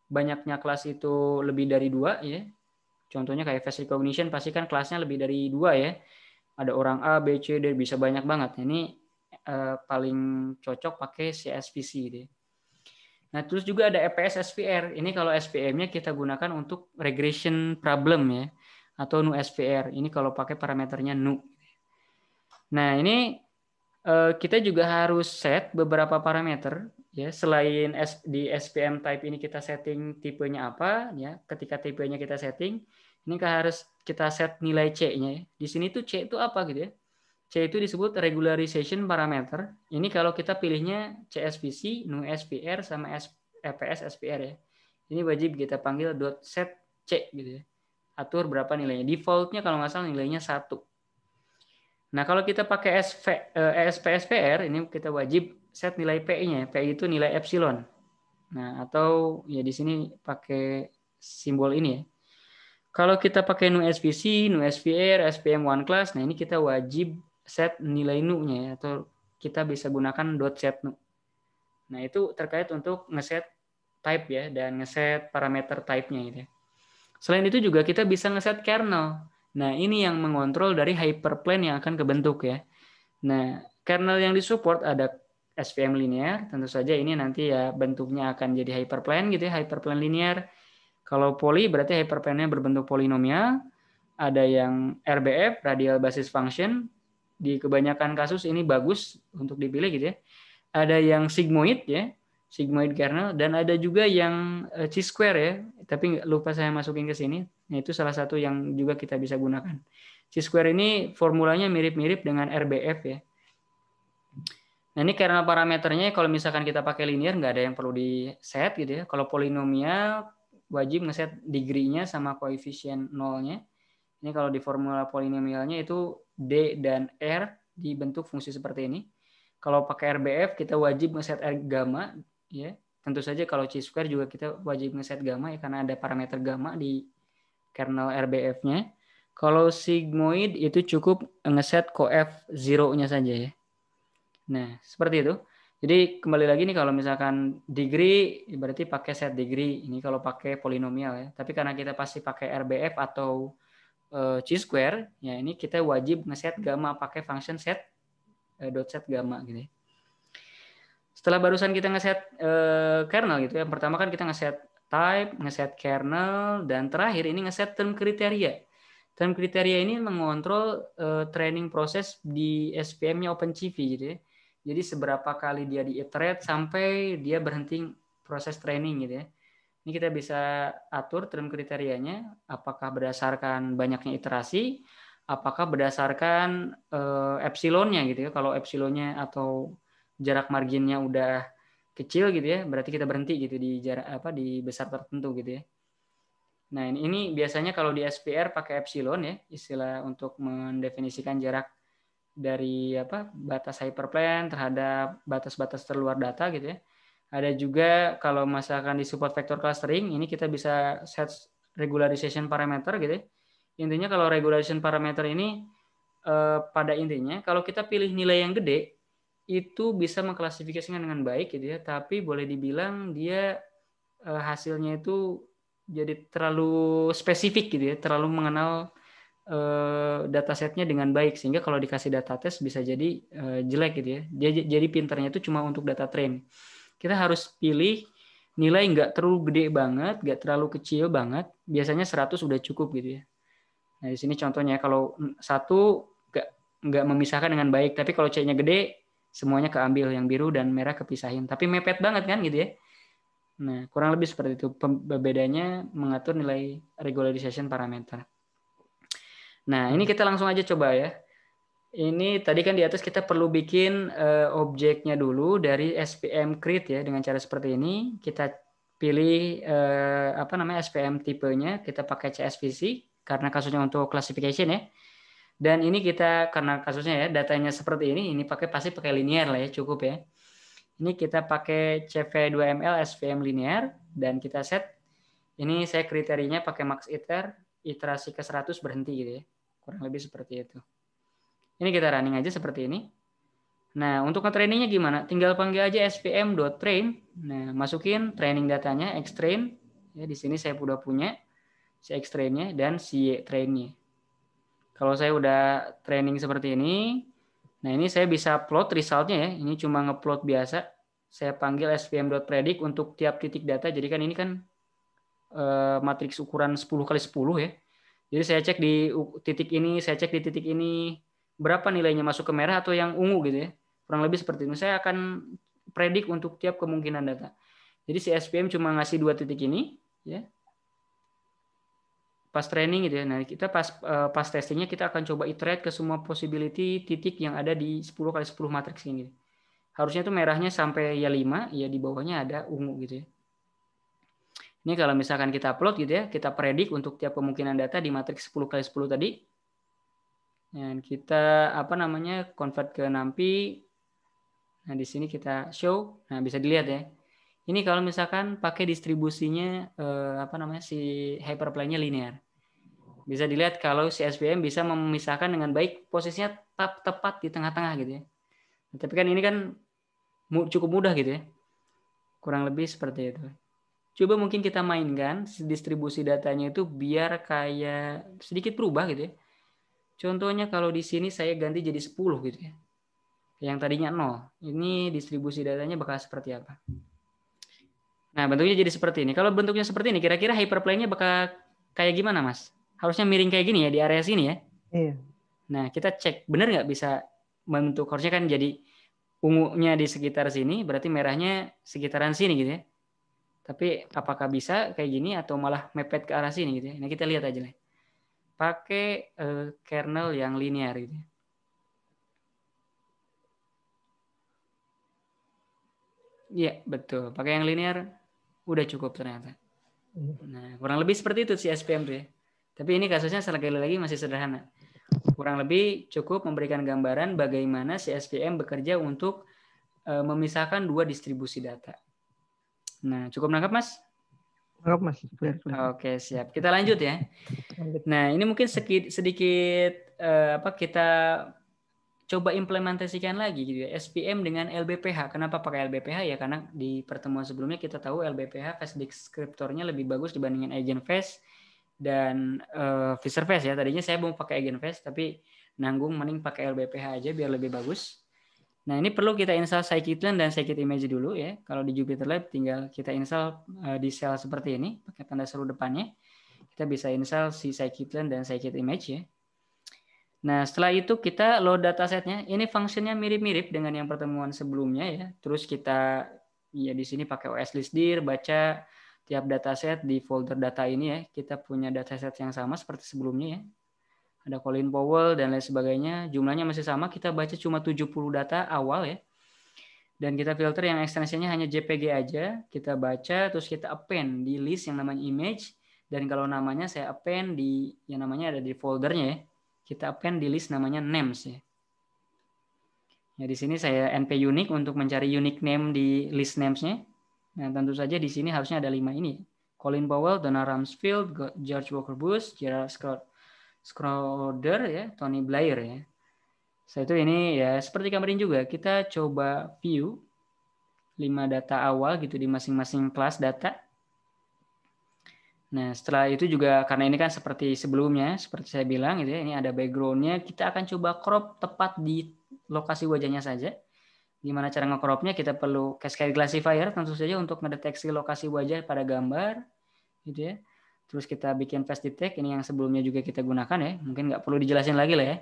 banyaknya kelas itu lebih dari 2 ya. Contohnya kayak face recognition pasti kan kelasnya lebih dari 2 ya. Ada orang A, B, C, D bisa banyak banget. Ini paling cocok pakai CSVC deh. Nah, terus juga ada EPS SPR. Ini kalau SPM-nya kita gunakan untuk regression problem ya atau NU SPR. Ini kalau pakai parameternya NU. Nah, ini kita juga harus set beberapa parameter ya. Selain di SPM type ini kita setting tipenya apa ya. Ketika tipenya kita setting, ini harus kita set nilai C-nya ya. Di sini tuh C itu apa gitu ya. C itu disebut regularization parameter. Ini kalau kita pilihnya CSVC, NU SPR sama EPS SPR ya. Ini wajib kita panggil .set C gitu ya. Atur berapa nilainya. Defaultnya kalau nggak salah nilainya 1. Nah, kalau kita pakai ESP-SPR, ini kita wajib set nilai PI-nya. PI itu nilai epsilon. Nah, atau ya di sini pakai simbol ini ya. Kalau kita pakai NU SVC, NU SPR, SPM one class, nah ini kita wajib set nilai NU-nya ya, atau kita bisa gunakan .set NU. Nah, itu terkait untuk ngeset type ya, dan ngeset parameter type-nya gitu ya. Selain itu juga kita bisa ngeset kernel. Nah, ini yang mengontrol dari hyperplane yang akan kebentuk ya. Nah, kernel yang disupport ada SVM linear, tentu saja ini nanti ya bentuknya akan jadi hyperplane gitu ya, hyperplane linear. Kalau poly berarti hyperplane-nya berbentuk polinomial. Ada yang RBF, radial basis function. Di kebanyakan kasus ini bagus untuk dipilih gitu ya. Ada yang sigmoid ya, sigmoid kernel, dan ada juga yang chi-square ya, tapi lupa saya masukin ke sini. Nah, itu salah satu yang juga kita bisa gunakan. Chi-square ini formulanya mirip-mirip dengan RBF ya. Nah, ini kernel parameternya kalau misalkan kita pakai linear nggak ada yang perlu di set gitu ya. Kalau polinomial wajib ngeset degree-nya sama koefisien nolnya. Ini kalau di formula polinomialnya itu D dan R dibentuk fungsi seperti ini. Kalau pakai RBF kita wajib ngeset R gamma ya. Tentu saja kalau chi-square juga kita wajib ngeset gamma ya karena ada parameter gamma di kernel RBF-nya. Kalau sigmoid itu cukup ngeset coef 0-nya saja ya. Nah, seperti itu. Jadi kembali lagi nih kalau misalkan degree berarti pakai set degree. Ini kalau pakai polinomial ya. Tapi karena kita pasti pakai RBF atau chi-square, ya ini kita wajib ngeset gamma pakai function set .set gamma gitu ya. Setelah barusan kita ngeset kernel gitu ya. Pertama kan kita ngeset type, ngeset kernel, dan terakhir ini ngeset term kriteria. Term kriteria ini mengontrol training proses di SPM-nya OpenCV gitu ya. Jadi seberapa kali dia diiterate sampai dia berhenti proses training gitu ya. Ini kita bisa atur term kriterianya, apakah berdasarkan banyaknya iterasi, apakah berdasarkan epsilonnya gitu ya. Kalau epsilonnya atau jarak marginnya udah kecil gitu ya, berarti kita berhenti gitu di jarak di besar tertentu gitu ya. Nah, ini biasanya kalau di SPR pakai epsilon ya, istilah untuk mendefinisikan jarak dari batas hyperplane terhadap batas-batas terluar data gitu ya. Ada juga kalau misalkan di support vector clustering, ini kita bisa set regularization parameter gitu ya. Intinya kalau regularization parameter ini pada intinya kalau kita pilih nilai yang gede itu bisa mengklasifikasikan dengan baik gitu ya, tapi boleh dibilang dia hasilnya itu jadi terlalu spesifik gitu ya, terlalu mengenal datasetnya dengan baik sehingga kalau dikasih data tes bisa jadi jelek gitu ya. Dia jadi pinternya itu cuma untuk data train. Kita harus pilih nilai nggak terlalu gede banget, nggak terlalu kecil banget. Biasanya 100 udah cukup gitu ya. Nah, di sini contohnya kalau satu nggak memisahkan dengan baik, tapi kalau C-nya gede, semuanya keambil, yang biru dan merah kepisahin. Tapi mepet banget kan gitu ya. Nah, kurang lebih seperti itu. Bedanya mengatur nilai regularization parameter. Nah, ini kita langsung aja coba ya. Ini tadi kan di atas kita perlu bikin objeknya dulu dari SPM create ya, dengan cara seperti ini. Kita pilih SPM tipenya, kita pakai CSVC karena kasusnya untuk classification ya. Dan ini kita karena kasusnya ya datanya seperti ini pasti pakai linear lah ya, cukup ya. Ini kita pakai CV2ML SVM linear dan kita set. Ini saya kriterianya pakai max iterasi ke 100 berhenti gitu ya. Kurang lebih seperti itu. Ini kita running aja seperti ini. Nah, untuk nge-trainingnya gimana? Tinggal panggil aja svm.train. Nah, masukin training datanya, xtrain. Ya, di sini saya udah punya si xtrainnya dan si trainnya. Kalau saya udah training seperti ini, nah ini saya bisa plot resultnya ya. Ini cuma ngeplot biasa. Saya panggil svm.predict untuk tiap titik data. Jadi kan ini kan matriks ukuran 10 kali 10 ya. Jadi saya cek di titik ini, saya cek di titik ini, berapa nilainya masuk ke merah atau yang ungu gitu ya. Kurang lebih seperti itu. Saya akan predik untuk tiap kemungkinan data. Jadi si SPM cuma ngasih 2 titik ini, ya. Pas training gitu ya. Nah, kita pas testingnya kita akan coba iterate ke semua possibility titik yang ada di 10 kali 10 matriks ini. Harusnya tuh merahnya sampai ya 5, ya di bawahnya ada ungu gitu ya. Ini kalau misalkan kita upload gitu ya, kita predik untuk tiap kemungkinan data di matriks 10 kali 10 tadi. Dan kita convert ke NumPy. Nah, di sini kita show. Nah, bisa dilihat ya. Ini kalau misalkan pakai distribusinya si hyperplane-nya linear. Bisa dilihat kalau si SVM bisa memisahkan dengan baik posisinya tepat di tengah-tengah gitu ya. Nah, tapi kan ini kan cukup mudah gitu ya. Kurang lebih seperti itu. Coba mungkin kita mainkan distribusi datanya itu biar kayak sedikit berubah gitu ya. Contohnya kalau di sini saya ganti jadi 10 gitu ya. Yang tadinya 0. Ini distribusi datanya bakal seperti apa? Nah, bentuknya jadi seperti ini. Kalau bentuknya seperti ini, kira-kira hyperplane-nya bakal kayak gimana, Mas? Harusnya miring kayak gini ya, di area sini ya. Iya. Nah, kita cek. Benar nggak bisa membentuk? Harusnya kan jadi ungunya di sekitar sini, berarti merahnya sekitaran sini gitu ya. Tapi apakah bisa kayak gini atau malah mepet ke arah sini gitu ya? Nah, kita lihat aja lah. Pakai kernel yang linear gitu ya. Iya, betul. Pakai yang linear udah cukup ternyata. Nah, kurang lebih seperti itu si SPM tuh ya. Tapi ini kasusnya sekali lagi masih sederhana. Kurang lebih cukup memberikan gambaran bagaimana si SPM bekerja untuk memisahkan 2 distribusi data. Nah, cukup nangkap, Mas? Nangkap, Mas. Oke, siap. Kita lanjut ya. Nah, ini mungkin sedikit kita coba implementasikan lagi gitu ya. SPM dengan LBPH. Kenapa pakai LBPH ya? Karena di pertemuan sebelumnya kita tahu LBPH face descriptor-nya lebih bagus dibandingin eigenface dan Fisher-Face ya. Tadinya saya mau pakai eigenface tapi nanggung mending pakai LBPH aja biar lebih bagus. Nah, ini perlu kita install scikit-learn dan scikit-image dulu ya. Kalau di Jupyter Lab tinggal kita install di sel seperti ini pakai tanda seru depannya. Kita bisa install si scikit-learn dan scikit-image ya. Nah, setelah itu kita load datasetnya. Ini fungsinya mirip-mirip dengan yang pertemuan sebelumnya ya. Terus kita ya di sini pakai OS list dir, baca tiap dataset di folder data ini ya. Kita punya dataset yang sama seperti sebelumnya ya. Ada Colin Powell dan lain sebagainya. Jumlahnya masih sama. Kita baca cuma 70 data awal ya. Dan kita filter yang ekstensinya hanya JPG aja. Kita baca terus kita append di list yang namanya image. Dan kalau namanya saya append di yang namanya ada di foldernya ya. Kita append di list namanya names ya. Ya di sini saya np unique untuk mencari unique name di list names-nya. Nah, tentu saja di sini harusnya ada 5 ini. Colin Powell, Donna Rumsfeld, George Walker Bush, Gerald Schroeder ya, Tony Blair ya. Setelah itu ini ya seperti kemarin juga kita coba view 5 data awal gitu di masing-masing kelas data. Nah, setelah itu juga karena ini kan seperti sebelumnya, seperti saya bilang gitu ya, ini ada background-nya, kita akan coba crop tepat di lokasi wajahnya saja. Gimana cara nge-cropnya? Kita perlu cascade classifier tentu saja untuk mendeteksi lokasi wajah pada gambar gitu ya. Terus kita bikin fast detect, ini yang sebelumnya juga kita gunakan ya. Mungkin nggak perlu dijelasin lagi lah ya.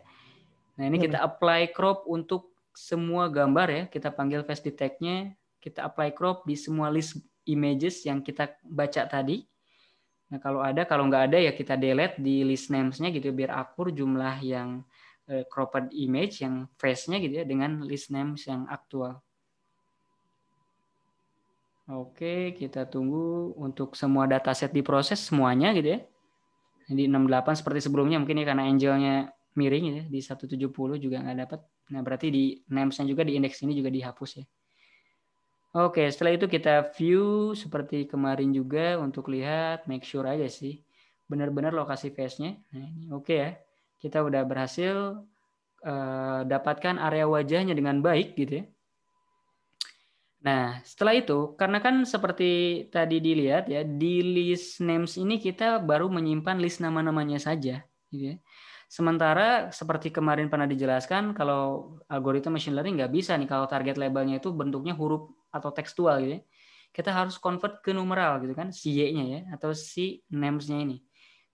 Nah ini kita apply crop untuk semua gambar ya. Kita panggil fast detect-nya. Kita apply crop di semua list images yang kita baca tadi. Nah kalau nggak ada ya kita delete di list names-nya gitu biar akur jumlah yang cropped image yang face-nya gitu ya dengan list names yang aktual. Oke, kita tunggu untuk semua dataset diproses semuanya gitu ya. Di 68 seperti sebelumnya mungkin ya karena Angelnya miring ya di 170 juga nggak dapat. Nah berarti di names-nya juga di indeks ini juga dihapus ya. Oke, setelah itu kita view seperti kemarin juga untuk lihat, make sure aja sih benar-benar lokasi face-nya. Nah, ini oke ya. Kita udah berhasil dapatkan area wajahnya dengan baik gitu ya. Nah, setelah itu, karena kan seperti tadi dilihat ya, di list names ini kita baru menyimpan list nama-namanya saja. Gitu ya. Sementara seperti kemarin pernah dijelaskan, kalau algoritma machine learning nggak bisa nih kalau target labelnya itu bentuknya huruf atau tekstual gitu ya. Kita harus convert ke numeral gitu kan, si Y-nya ya, atau si names-nya ini.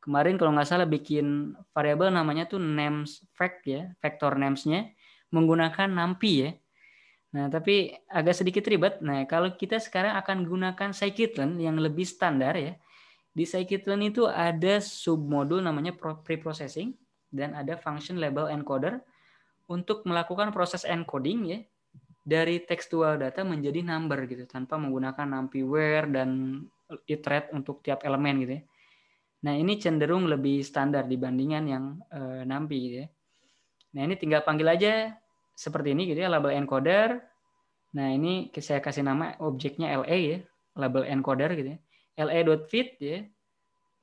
Kemarin kalau nggak salah bikin variabel namanya tuh names fact ya, vector names-nya menggunakan NumPy ya. Nah, tapi agak sedikit ribet. Nah, kalau kita sekarang akan gunakan scikit-learn yang lebih standar ya. Di scikit-learn itu ada submodul namanya preprocessing dan ada function label encoder untuk melakukan proses encoding ya dari textual data menjadi number gitu tanpa menggunakan NumPy where dan iterate untuk tiap elemen gitu ya. Nah, ini cenderung lebih standar dibandingkan yang NumPy gitu ya. Nah, ini tinggal panggil aja seperti ini gitu ya, label encoder. Nah, ini saya kasih nama objeknya LA ya, label encoder gitu ya. LA.fit ya.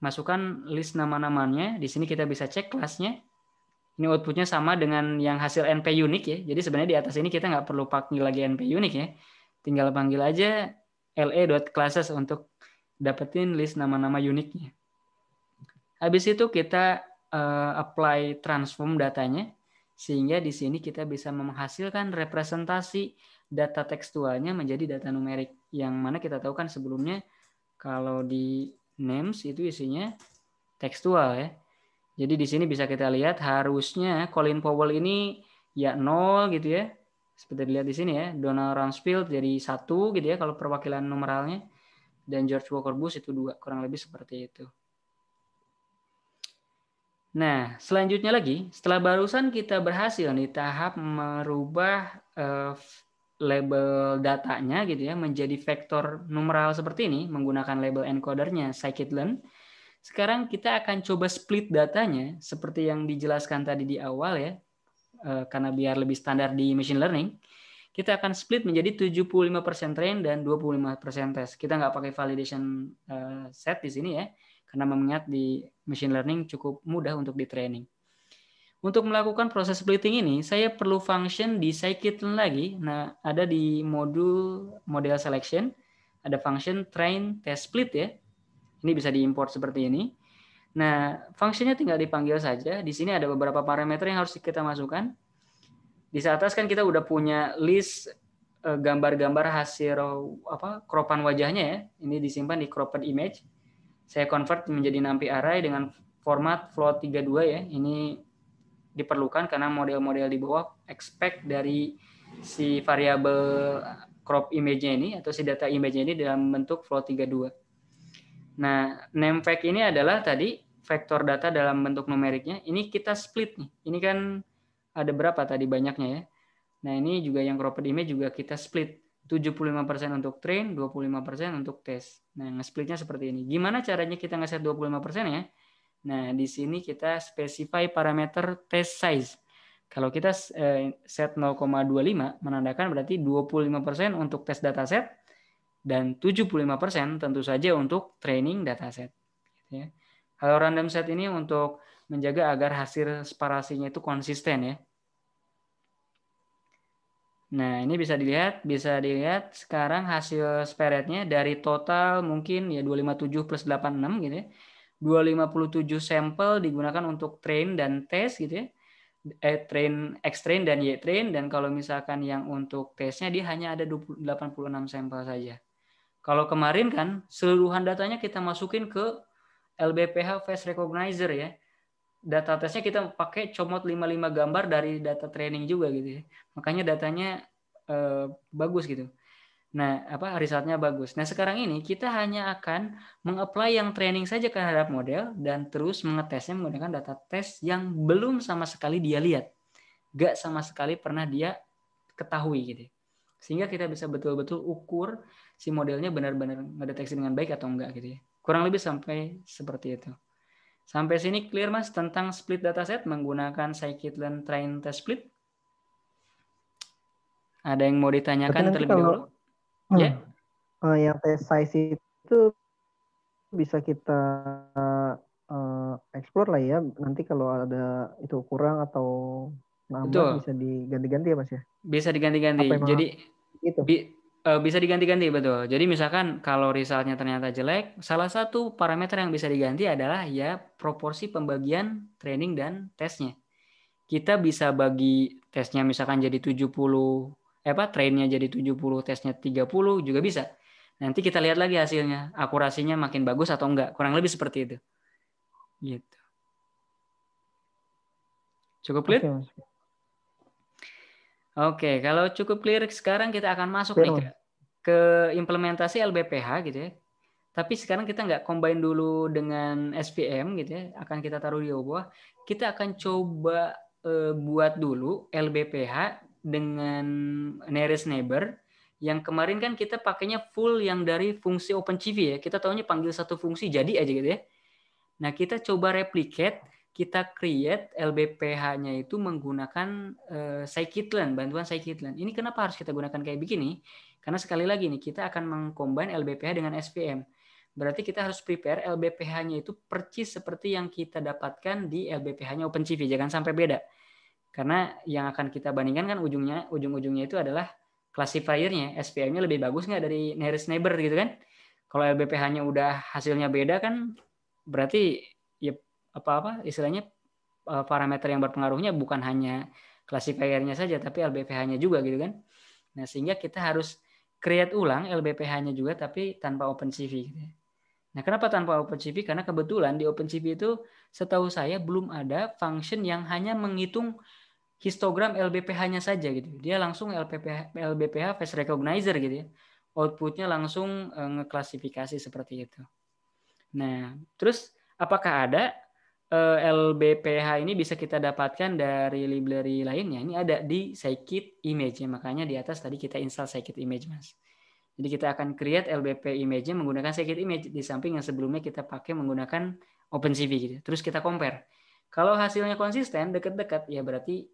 Masukkan list nama-namanya. Di sini kita bisa cek kelasnya. Ini outputnya sama dengan yang hasil NP unique ya. Jadi sebenarnya di atas ini kita nggak perlu panggil lagi NP unique ya. Tinggal panggil aja LA.classes untuk dapetin list nama-nama uniknya. Habis itu kita apply transform datanya sehingga di sini kita bisa menghasilkan representasi data tekstualnya menjadi data numerik yang mana kita tahu kan sebelumnya kalau di names itu isinya tekstual ya. Jadi di sini bisa kita lihat harusnya Colin Powell ini ya 0 gitu ya. Seperti dilihat di sini ya, Donald Rumsfeld jadi 1 gitu ya kalau perwakilan numeralnya dan George Walker Bush itu 2, kurang lebih seperti itu. Nah, selanjutnya lagi, setelah barusan kita berhasil nih tahap merubah label datanya gitu ya menjadi vektor numeral seperti ini menggunakan label encodernya scikit-learn. Sekarang kita akan coba split datanya seperti yang dijelaskan tadi di awal ya, karena biar lebih standar di machine learning. Kita akan split menjadi 75% train dan 25% test. Kita nggak pakai validation set di sini ya, karena mengingat di machine learning cukup mudah untuk di training. Untuk melakukan proses splitting ini, saya perlu function di scikit-learn lagi. Nah, ada di model selection, ada function train test split ya. Ini bisa diimport seperti ini. Nah, fungsinya tinggal dipanggil saja. Di sini ada beberapa parameter yang harus kita masukkan. Di atas kan kita udah punya list gambar-gambar hasil cropan wajahnya ya. Ini disimpan di cropped image. Saya convert menjadi NumPy array dengan format float 32 ya. Ini diperlukan karena model-model di bawah expect dari si variabel crop image-nya ini atau si data image-nya ini dalam bentuk float 32. Nah, name fact ini adalah tadi vektor data dalam bentuk numeriknya. Ini kita split nih. Ini kan ada berapa tadi banyaknya ya. Nah, ini juga yang cropped image juga kita split. 75% untuk train, 25% untuk test. Nah, nge-splitnya seperti ini. Gimana caranya kita nge-set 25% ya? Nah, di sini kita specify parameter test size. Kalau kita set 0,25 menandakan berarti 25% untuk test dataset dan 75% tentu saja untuk training dataset. Ya. Kalau random set ini untuk menjaga agar hasil separasinya itu konsisten ya. Nah, ini bisa dilihat sekarang hasil sparetnya dari total mungkin ya 257 plus 86 gitu ya. 257 sampel digunakan untuk train dan test gitu ya. Train, X-train dan Y-train, dan kalau misalkan yang untuk testnya dia hanya ada 86 sampel saja. Kalau kemarin kan seluruhan datanya kita masukin ke LBPH Face Recognizer ya. Data tesnya kita pakai comot 55 gambar dari data training juga gitu ya. Makanya datanya bagus gitu. Nah, risetnya bagus. Nah, sekarang ini kita hanya akan mengapply yang training saja terhadap model dan terus mengetesnya menggunakan data tes yang belum sama sekali dia lihat. Gak sama sekali pernah dia ketahui gitu. Sehingga kita bisa betul-betul ukur si modelnya benar-benar ngedeteksi dengan baik atau enggak gitu ya. Kurang lebih sampai seperti itu. Sampai sini clear Mas tentang split dataset menggunakan scikit-learn train test split? Ada yang mau ditanyakan nanti terlebih dahulu? Ya. Yang test size itu bisa kita explore lah ya. Nanti kalau ada itu kurang atau nambah Betul. bisa diganti-ganti ya Mas ya? Bisa diganti-ganti. Jadi gitu? bisa diganti-ganti betul. Jadi misalkan kalau resultnya ternyata jelek, salah satu parameter yang bisa diganti adalah ya proporsi pembagian training dan tesnya. Kita bisa bagi tesnya misalkan jadi 70, trainnya jadi 70, tesnya 30 juga bisa. Nanti kita lihat lagi hasilnya, akurasinya makin bagus atau enggak. Kurang lebih seperti itu. Gitu. Cukup clear? Okay, Mas. Oke, kalau cukup clear sekarang kita akan masuk Clear, nih ke implementasi LBPH gitu ya. Tapi sekarang kita nggak combine dulu dengan SVM gitu ya. Akan kita taruh di bawah. Kita akan coba buat dulu LBPH dengan nearest neighbor. Yang kemarin kan kita pakainya full yang dari fungsi OpenCV ya. Kita tahunya panggil satu fungsi jadi aja gitu ya. Nah, kita coba replicate, kita create LBPH-nya itu menggunakan scikit-learn, bantuan scikit-learn. Ini kenapa harus kita gunakan kayak begini? Karena sekali lagi nih, kita akan mengcombine LBPH dengan SVM. Berarti kita harus prepare LBPH-nya itu persis seperti yang kita dapatkan di LBPH-nya OpenCV. Jangan sampai beda. Karena yang akan kita bandingkan kan ujung-ujungnya itu adalah classifier-nya. SVM-nya lebih bagus nggak dari nearest neighbor gitu kan? Kalau LBPH-nya udah hasilnya beda kan, berarti ya istilahnya parameter yang berpengaruhnya bukan hanya classifier-nya saja, tapi LBPH-nya juga gitu kan. Nah, sehingga kita harus create ulang LBPH-nya juga, tapi tanpa OpenCV. Gitu. Nah, kenapa tanpa OpenCV? Karena kebetulan di OpenCV itu setahu saya belum ada function yang hanya menghitung histogram LBPH-nya saja gitu. Dia langsung LBPH face recognizer gitu ya. Outputnya langsung ngeklasifikasi seperti itu. Nah, terus apakah ada LBPH ini bisa kita dapatkan dari library lainnya? Ini ada di scikit image ya. Makanya di atas tadi kita install scikit image, Mas. Jadi kita akan create LBP image-nya menggunakan scikit image di samping yang sebelumnya kita pakai menggunakan OpenCV gitu. Terus kita compare. Kalau hasilnya konsisten, dekat-dekat, ya berarti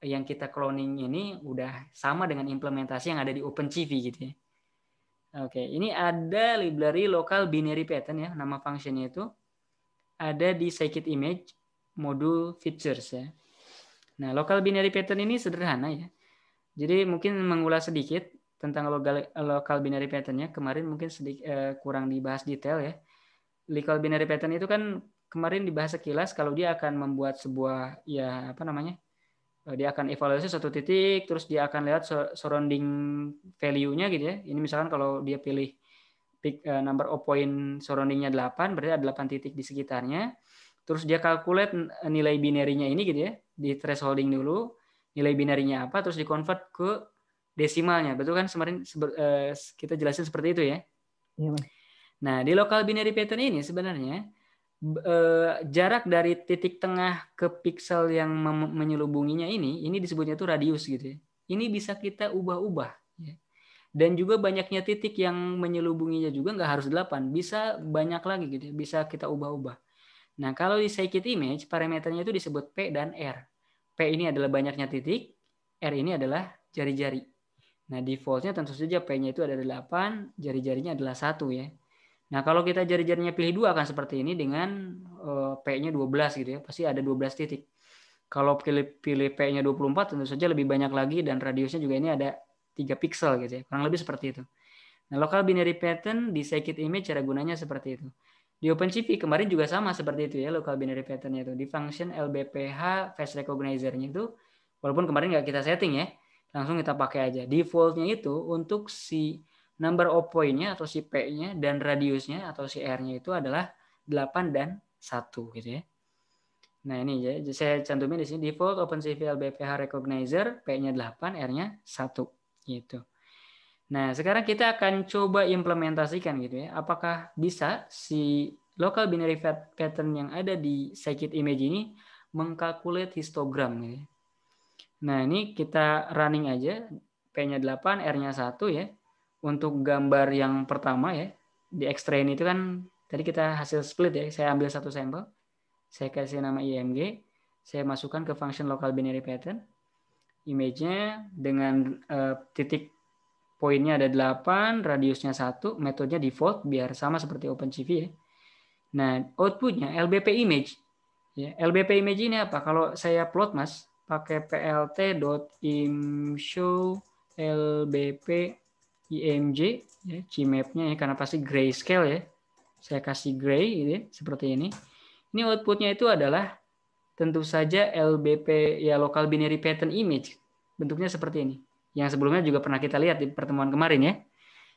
yang kita cloning ini udah sama dengan implementasi yang ada di OpenCV gitu ya. Oke, ini ada library local binary pattern ya, nama functionnya itu ada di scikit image modul features ya. Nah, local binary pattern ini sederhana ya. Jadi mungkin mengulas sedikit tentang local binary pattern-nya. Kemarin mungkin kurang dibahas detail ya. Local binary pattern itu kan kemarin dibahas sekilas kalau dia akan membuat sebuah ya dia akan evaluasi satu titik, terus dia akan lihat surrounding value-nya gitu ya. Ini misalkan kalau dia pilih number of point surrounding-nya 8, berarti ada 8 titik di sekitarnya. Terus dia calculate nilai binary-nya ini gitu ya, di thresholding dulu, nilai binary-nya apa, terus di-convert ke desimalnya. Betul kan kemarin kita jelasin seperti itu ya? Iya, Nah, di local binary pattern ini sebenarnya jarak dari titik tengah ke piksel yang menyelubunginya ini disebutnya itu radius gitu ya. Ini bisa kita ubah-ubah ya. Dan juga banyaknya titik yang menyelubunginya juga nggak harus 8, bisa banyak lagi gitu ya, bisa kita ubah-ubah. Nah, kalau di scikit image parameternya itu disebut P dan R. P ini adalah banyaknya titik, R ini adalah jari-jari. Nah, defaultnya tentu saja P-nya itu ada 8, jari-jarinya adalah 1 ya. Nah, kalau kita jari-jarinya pilih 2 akan seperti ini dengan P-nya 12 gitu ya. Pasti ada 12 titik. Kalau pilih P-nya 24 tentu saja lebih banyak lagi dan radiusnya juga ini ada 3 pixel gitu ya. Kurang lebih seperti itu. Nah, local binary pattern di scikit image cara gunanya seperti itu. Di OpenCV kemarin juga sama seperti itu ya local binary pattern-nya itu. Di function LBPH face recognizer-nya itu walaupun kemarin nggak kita setting ya. Langsung kita pakai aja. Default-nya itu untuk si number of point-nya atau si P-nya dan radiusnya atau si R-nya itu adalah 8 dan 1 gitu ya. Nah ini ya, saya cantumin di sini default OpenCV LBPH recognizer, P-nya 8, R-nya 1 gitu. Nah, sekarang kita akan coba implementasikan gitu ya. Apakah bisa si local binary pattern yang ada di scikit image ini mengkalkulate histogram gitu ya. Nah, ini kita running aja, P-nya 8, R-nya 1 ya. Untuk gambar yang pertama ya, di X-train itu kan tadi kita hasil split ya, saya ambil satu sampel, saya kasih nama IMG, saya masukkan ke function local binary pattern, image-nya dengan titik poinnya ada 8, radiusnya 1, metodenya default biar sama seperti OpenCV ya. Nah, outputnya LBP image. Ya, LBP image ini apa? Kalau saya plot Mas, pakai plt.imshow LBP img ya, Gmap-nya ya, karena pasti grayscale ya. Saya kasih gray gitu ya, seperti ini. Ini outputnya itu adalah tentu saja LBP ya, local binary pattern image. Bentuknya seperti ini. Yang sebelumnya juga pernah kita lihat di pertemuan kemarin ya.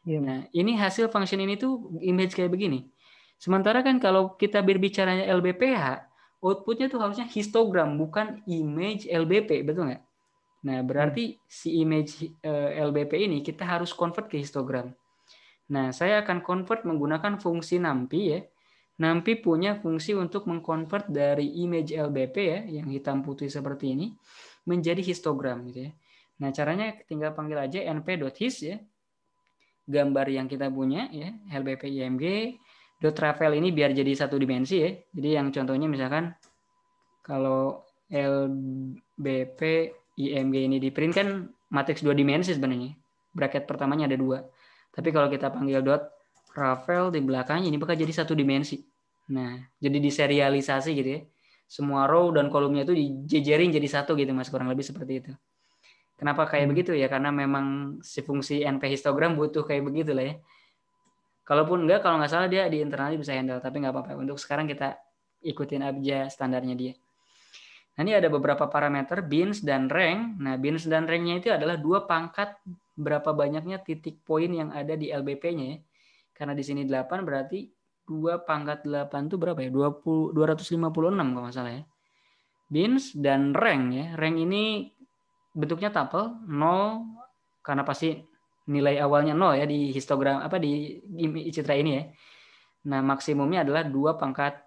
Iya, Nah, ini hasil function ini tuh image kayak begini. Sementara kan kalau kita berbicaranya LBPH, outputnya tuh harusnya histogram, bukan image LBP, betul nggak? Nah, berarti si image LBP ini kita harus convert ke histogram. Nah, saya akan convert menggunakan fungsi NumPy ya. NumPy punya fungsi untuk mengkonvert dari image LBP ya, yang hitam putih seperti ini, menjadi histogram gitu ya. Nah, caranya tinggal panggil aja np.hist ya, gambar yang kita punya ya, LBP IMG, .travel ini biar jadi satu dimensi ya. Jadi yang contohnya misalkan kalau LBP IMG ini di print kan matriks 2 dimensi sebenarnya. Bracket pertamanya ada 2. Tapi kalau kita panggil .travel di belakangnya ini bakal jadi satu dimensi. Nah, jadi diserialisasi gitu ya. Semua row dan kolomnya itu dijejerin jadi satu gitu Mas, kurang lebih seperti itu. Kenapa kayak begitu ya? Karena memang si fungsi NP histogram butuh kayak begitu lah ya. Kalaupun enggak, kalau nggak salah dia di internalnya bisa handle, tapi nggak apa-apa. Untuk sekarang kita ikutin aja standarnya dia. Nah, ini ada beberapa parameter bins dan rank. Nah, bins dan ranknya itu adalah 2 pangkat berapa banyaknya titik poin yang ada di LBP-nya ya. Karena di sini 8 berarti 2 pangkat 8 itu berapa ya? 256 kalau nggak salah ya. Bins dan rank ya. Rank ini bentuknya tuple 0 karena pasti nilai awalnya 0 ya di histogram apa di citra ini ya. Nah, maksimumnya adalah 2 pangkat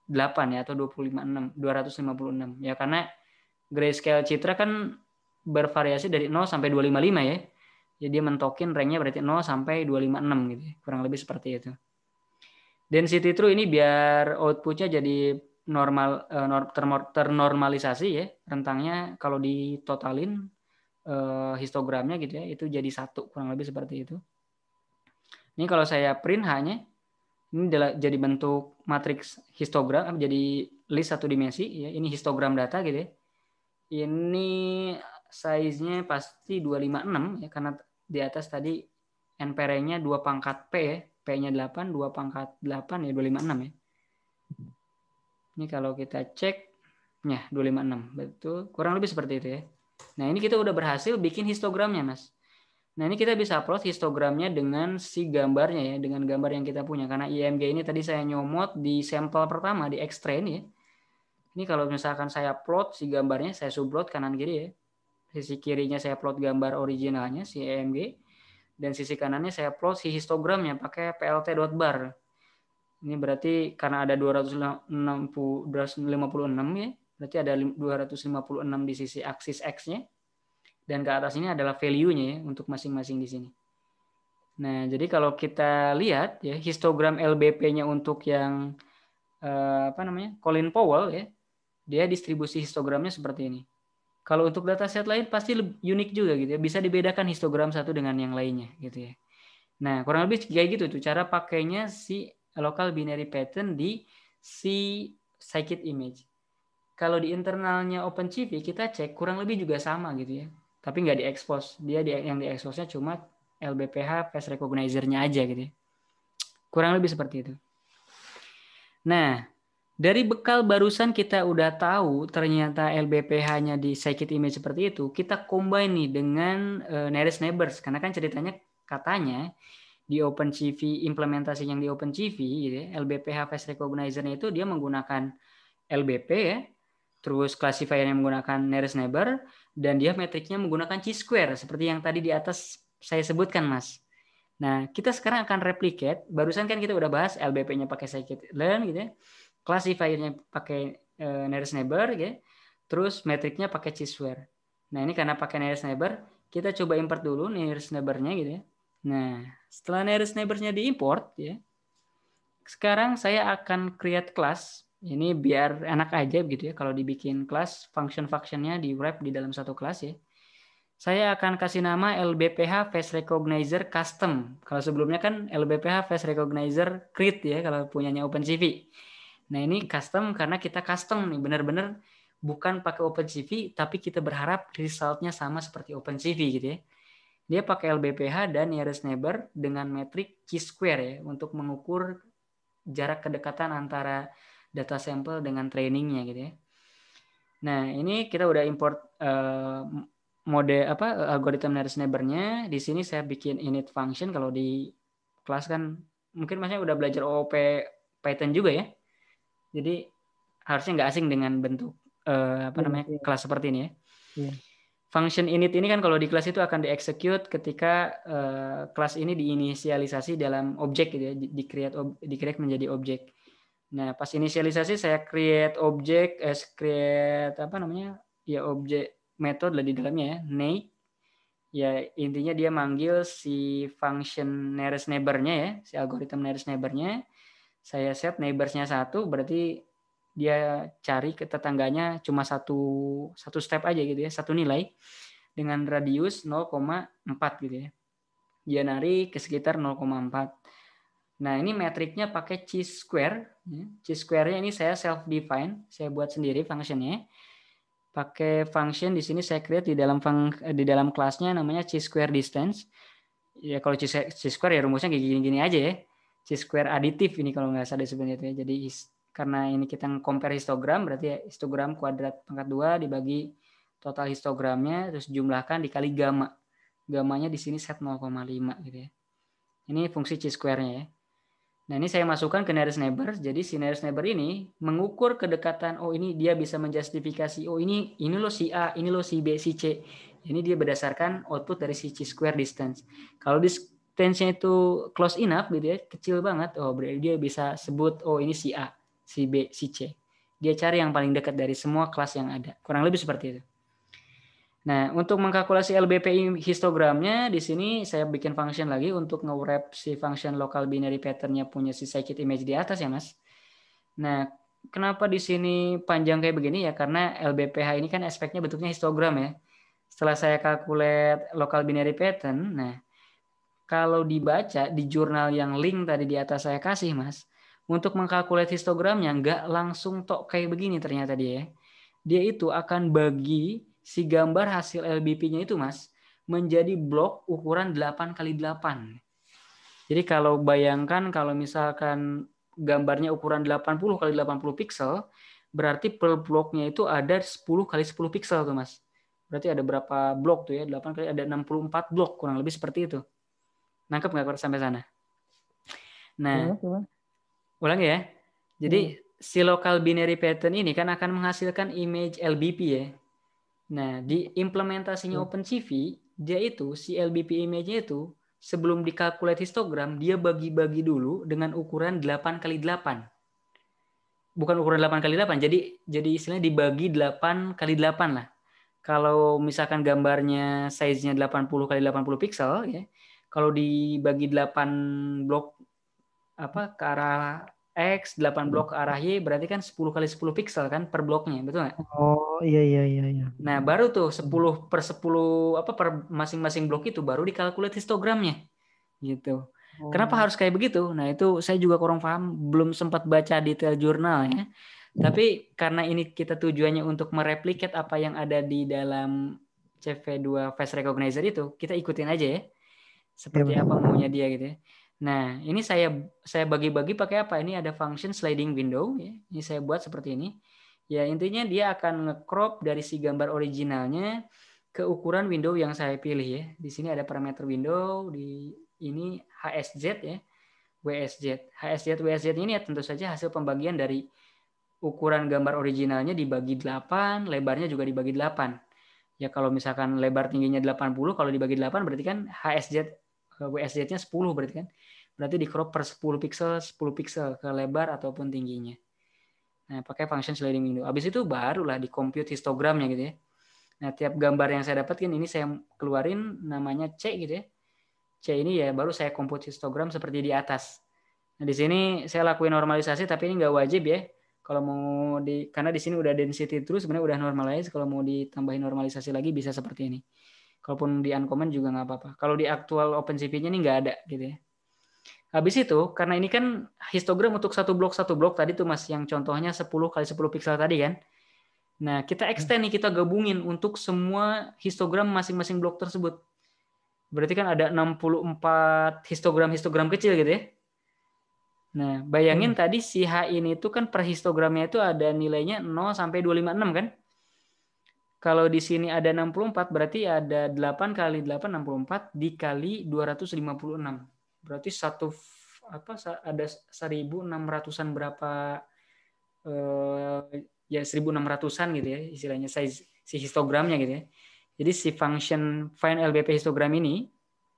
8 ya atau 256 ya, karena grayscale citra kan bervariasi dari 0 sampai 255 ya. Jadi mentokin ranknya berarti 0 sampai 256 gitu ya. Kurang lebih seperti itu. Density true ini biar outputnya jadi normal ternormalisasi ya, rentangnya kalau ditotalin histogramnya gitu ya, itu jadi 1, kurang lebih seperti itu. Ini kalau saya print hanya ini jadi bentuk matriks histogram, jadi list 1 dimensi ya, ini histogram data gitu ya. Ini size-nya pasti 256 ya, karena di atas tadi NPR-nya 2 pangkat P ya, P-nya 8, 2 pangkat 8 ya 256 ya. Ini kalau kita cek, ya 256, betul. Kurang lebih seperti itu ya. Nah ini kita udah berhasil bikin histogramnya Mas. Nah ini kita bisa upload histogramnya dengan si gambarnya ya, dengan gambar yang kita punya. Karena IMG ini tadi saya nyomot di sampel pertama, di X-train ya. Ini kalau misalkan saya plot si gambarnya, saya subplot kanan kiri ya. Sisi kirinya saya plot gambar originalnya, si IMG. Dan sisi kanannya saya plot si histogramnya pakai plt.bar. Ini berarti karena ada 256 ya, berarti ada 256 di sisi aksis X-nya. Dan ke atas ini adalah value-nya ya untuk masing-masing di sini. Nah, jadi kalau kita lihat ya histogram LBP-nya untuk yang Colin Powell ya, dia distribusi histogramnya seperti ini. Kalau untuk dataset lain pasti unik juga gitu ya, bisa dibedakan histogram satu dengan yang lainnya gitu ya. Nah, kurang lebih kayak gitu tuh cara pakainya si local binary pattern di si scikit image. Kalau di internalnya OpenCV kita cek kurang lebih juga sama gitu ya. Tapi nggak diekspos. Dia yang dieksposnya cuma LBPH face recognizer-nya aja gitu ya. Kurang lebih seperti itu. Nah, dari bekal barusan kita udah tahu ternyata LBPH-nya di scikit image seperti itu. Kita combine nih dengan nearest neighbors. Karena kan ceritanya katanya di OpenCV, implementasi yang di OpenCV gitu ya, LBPH Face Recognizer-nya itu dia menggunakan LBP ya, terus classifier yang menggunakan nearest neighbor, dan dia metriknya menggunakan chi-square seperti yang tadi di atas saya sebutkan, Mas. Nah, kita sekarang akan replicate. Barusan kan kita udah bahas LBP-nya pakai scikit-learn gitu ya. Classifier-nya pakai nearest neighbor gitu ya. Terus metriknya pakai chi-square. Nah, ini karena pakai nearest neighbor, kita coba import dulu nearest neighbor-nya gitu ya. Nah, setelah nearest neighbor-nya diimport ya. Sekarang saya akan create class. Ini biar enak aja gitu ya kalau dibikin kelas, function-functionnya di wrap di dalam satu kelas ya. Saya akan kasih nama LBPH Face Recognizer Custom. Kalau sebelumnya kan LBPH Face Recognizer Create ya kalau punyanya OpenCV. Nah ini custom karena kita custom nih, benar-benar bukan pakai OpenCV tapi kita berharap resultnya sama seperti OpenCV gitu ya. Dia pakai LBPH dan nearest neighbor dengan metrik chi-square ya untuk mengukur jarak kedekatan antara data sampel dengan trainingnya gitu ya. Nah ini kita udah import mode algoritma nearest neighbor-nya. Di sini saya bikin init function. Kalau di kelas kan mungkin masnya udah belajar OOP Python juga ya. Jadi harusnya nggak asing dengan bentuk kelas seperti ini ya. Yeah. Function init ini kan kalau di kelas itu akan di-execute ketika kelas ini diinisialisasi dalam objek gitu ya, di-create menjadi objek. Nah, pas inisialisasi saya create objek, create objek metode di dalamnya ya, name. Ya intinya dia manggil si function nearest neighbor-nya ya, si algoritma nearest neighbor-nya. Saya set neighbors-nya 1, berarti dia cari ke tetangganya cuma satu step aja gitu ya, satu nilai dengan radius 0,4 gitu ya. Dia narik ke sekitar 0,4. Nah, ini metriknya pakai chi-square. Chi-square-nya ini saya self-define, saya buat sendiri function-nya. Pakai function di sini saya create di dalam kelasnya namanya chi-square distance. Ya kalau chi-square ya rumusnya kayak gini-gini aja ya. Chi-square aditif ini kalau nggak salah sebenarnya ya. Jadi karena ini kita compare histogram, berarti ya histogram kuadrat pangkat 2 dibagi total histogramnya, terus jumlahkan dikali gamma. Gammanya di sini set 0,5 gitu ya. Ini fungsi chi-square-nya ya. Nah ini saya masukkan ke nearest neighbor. Jadi si nearest neighbor ini mengukur kedekatan. Oh ini dia bisa menjustifikasi. Oh ini loh si A, ini loh si B, si C. Ini dia berdasarkan output dari si chi-square distance. Kalau distance-nya itu close enough gitu ya, kecil banget. Oh berarti dia bisa sebut oh ini si A, si B, si C. Dia cari yang paling dekat dari semua kelas yang ada. Kurang lebih seperti itu. Nah, untuk mengkalkulasi LBP histogramnya, di sini saya bikin function lagi untuk nge-wrap si function local binary pattern-nya punya si scikit image di atas ya, Mas. Nah, kenapa di sini panjang kayak begini ya? Karena LBPH ini kan aspeknya bentuknya histogram ya. Setelah saya calculate local binary pattern, nah, kalau dibaca di jurnal yang link tadi di atas saya kasih, Mas, untuk mengkalkulate histogramnya nggak langsung tok kayak begini ternyata dia ya. Dia itu akan bagi si gambar hasil LBP-nya itu, Mas, menjadi blok ukuran 8x8. Jadi kalau bayangkan kalau misalkan gambarnya ukuran 80x80 pixel, berarti per bloknya itu ada 10x10 pixel tuh, Mas. Berarti ada berapa blok tuh ya? 8 kali ada 64 blok, kurang lebih seperti itu. Nangkep nggak sampai sana? Nah, ulang ya. Jadi si local binary pattern ini kan akan menghasilkan image LBP ya. Nah, di implementasinya OpenCV, dia itu, si LBP image-nya itu, sebelum dikalkulate histogram, dia bagi-bagi dulu dengan ukuran 8x8. Bukan ukuran 8x8, jadi istilahnya dibagi 8x8 lah. Kalau misalkan gambarnya size-nya 80x80 pixel, ya, kalau dibagi 8 blok ke arah X, 8 blok ke arah Y, berarti kan 10x10 pixel kan per bloknya, betul nggak? Oh iya. Nah baru tuh 10/10 per masing-masing blok itu baru dikalkulasi histogramnya, gitu. Kenapa harus kayak begitu? Nah itu saya juga kurang paham, belum sempat baca detail jurnal ya. Tapi karena ini kita tujuannya untuk mereplikat apa yang ada di dalam CV2 Face Recognizer itu, kita ikutin aja ya, seperti apa maunya dia gitu ya. Nah, ini saya bagi-bagi pakai apa? Ini ada function sliding window ya. Ini saya buat seperti ini. Ya, intinya dia akan nge-crop dari si gambar originalnya ke ukuran window yang saya pilih ya. Di sini ada parameter window, di ini HSZ ya, WSZ. HSZ, WSZ ini ya tentu saja hasil pembagian dari ukuran gambar originalnya dibagi 8, lebarnya juga dibagi 8. Ya kalau misalkan lebar tingginya 80, kalau dibagi 8 berarti kan HSZ, WSZ-nya 10 berarti kan. Berarti di crop per 10 pixel ke lebar ataupun tingginya. Nah, pakai function sliding window. Habis itu barulah di compute histogramnya gitu ya. Nah, tiap gambar yang saya dapatkan ini saya keluarin namanya C gitu ya. C ini ya baru saya compute histogram seperti di atas. Nah, di sini saya lakuin normalisasi tapi ini nggak wajib ya. Kalau mau karena di sini udah density terus sebenarnya udah normalize, kalau mau ditambahin normalisasi lagi bisa seperti ini. Kalaupun di uncommon juga nggak apa-apa. Kalau di aktual OpenCV-nya ini nggak ada gitu ya. Habis itu karena ini kan histogram untuk satu blok tadi tuh Mas yang contohnya 10 kali 10 pixel tadi kan. Nah, kita extend nih, kita gabungin untuk semua histogram masing-masing blok tersebut. Berarti kan ada 64 histogram kecil gitu ya. Nah, bayangin tadi si H ini tuh kan per histogramnya itu ada nilainya 0 sampai 256 kan? Kalau di sini ada 64 berarti ada 8 kali 8 64 dikali 256. Berarti ada 1600-an berapa ya 1600-an gitu ya istilahnya size si histogramnya gitu ya. Jadi si function find LBP histogram ini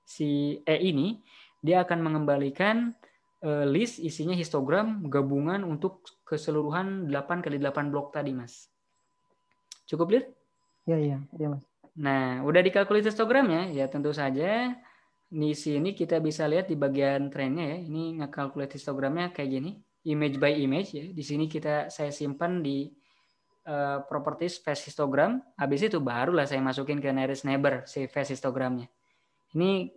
si E ini dia akan mengembalikan list isinya histogram gabungan untuk keseluruhan 8 kali 8 blok tadi, Mas. Cukup clear? Iya, Mas. Nah, udah dikalkulasi histogramnya, ya tentu saja di sini kita bisa lihat di bagian trennya ya. Ini ngekalkulasi histogramnya kayak gini, image by image ya. Di sini saya simpan di properties face histogram. Habis itu barulah saya masukin ke nearest neighbor si face histogramnya. Ini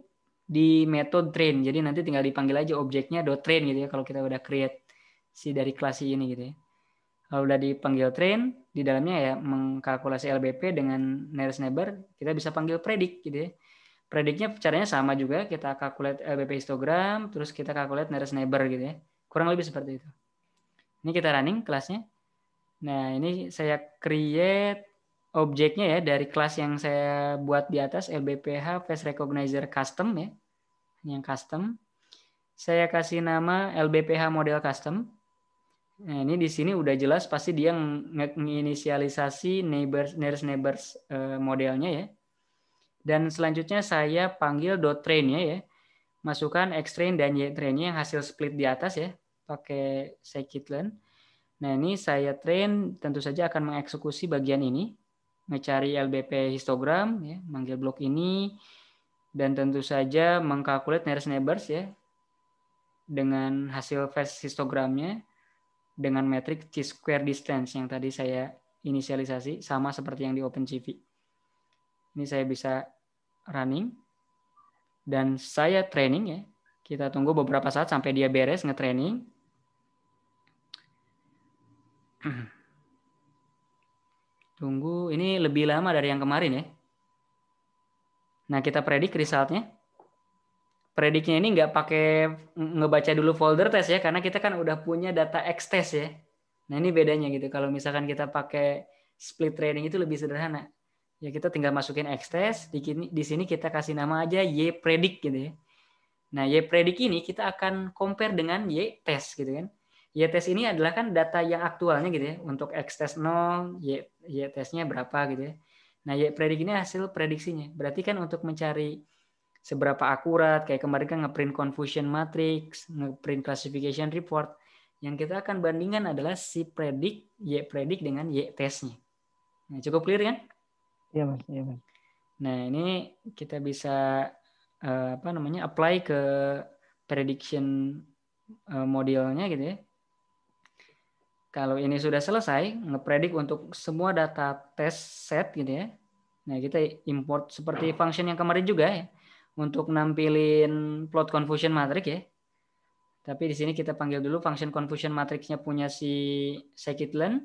di metode train. Jadi nanti tinggal dipanggil aja objeknya .train gitu ya kalau kita udah create si dari kelas ini gitu ya. Kalau udah dipanggil train, di dalamnya ya mengkalkulasi LBP dengan nearest neighbor, kita bisa panggil predict gitu ya. Predictnya caranya sama juga, kita calculate LBP histogram, terus kita calculate nearest neighbor gitu ya. Kurang lebih seperti itu. Ini kita running kelasnya. Nah, ini saya create objeknya ya dari kelas yang saya buat di atas, LBPH Face Recognizer Custom ya. Yang custom. Saya kasih nama LBPH Model Custom. Nah, ini di sini udah jelas pasti dia menginisialisasi nearest neighbors modelnya ya. Dan selanjutnya saya panggil .train-nya ya. Masukkan X-train dan Y-train-nya yang hasil split di atas ya. Pakai scikit-learn. Nah, ini saya train tentu saja akan mengeksekusi bagian ini. Mencari LBP histogram ya, manggil blok ini dan tentu saja mengkalkulate nearest neighbors ya. Dengan hasil face histogramnya dengan metrik chi-square distance yang tadi saya inisialisasi sama seperti yang di OpenCV. Ini saya bisa running dan saya training ya. Kita tunggu beberapa saat sampai dia beres nge-training. Tunggu, ini lebih lama dari yang kemarin ya. Nah, kita predik resultnya. Prediknya ini nggak pakai ngebaca dulu folder test ya, karena kita kan udah punya data X test ya. Nah, ini bedanya gitu. Kalau misalkan kita pakai split training itu lebih sederhana. Ya kita tinggal masukin X test, di sini kita kasih nama aja Y predict gitu ya. Nah, Y predict ini kita akan compare dengan Y test gitu kan. Y test ini adalah kan data yang aktualnya gitu ya. Untuk X test 0, Y testnya berapa gitu ya. Nah, Y predict ini hasil prediksinya. Berarti kan untuk mencari seberapa akurat, kayak kemarin kan ngeprint confusion matrix, ngeprint classification report, yang kita akan bandingkan adalah si predict, Y predict dengan Y testnya. Nah, cukup clear kan? Iya Mas. Nah, ini kita bisa apply ke prediction modelnya gitu ya. Kalau ini sudah selesai, ngepredik untuk semua data test set gitu ya. Nah, kita import seperti function yang kemarin juga ya. Untuk nampilin plot confusion matrix ya. Tapi di sini kita panggil dulu function confusion matrixnya punya si scikit-learn.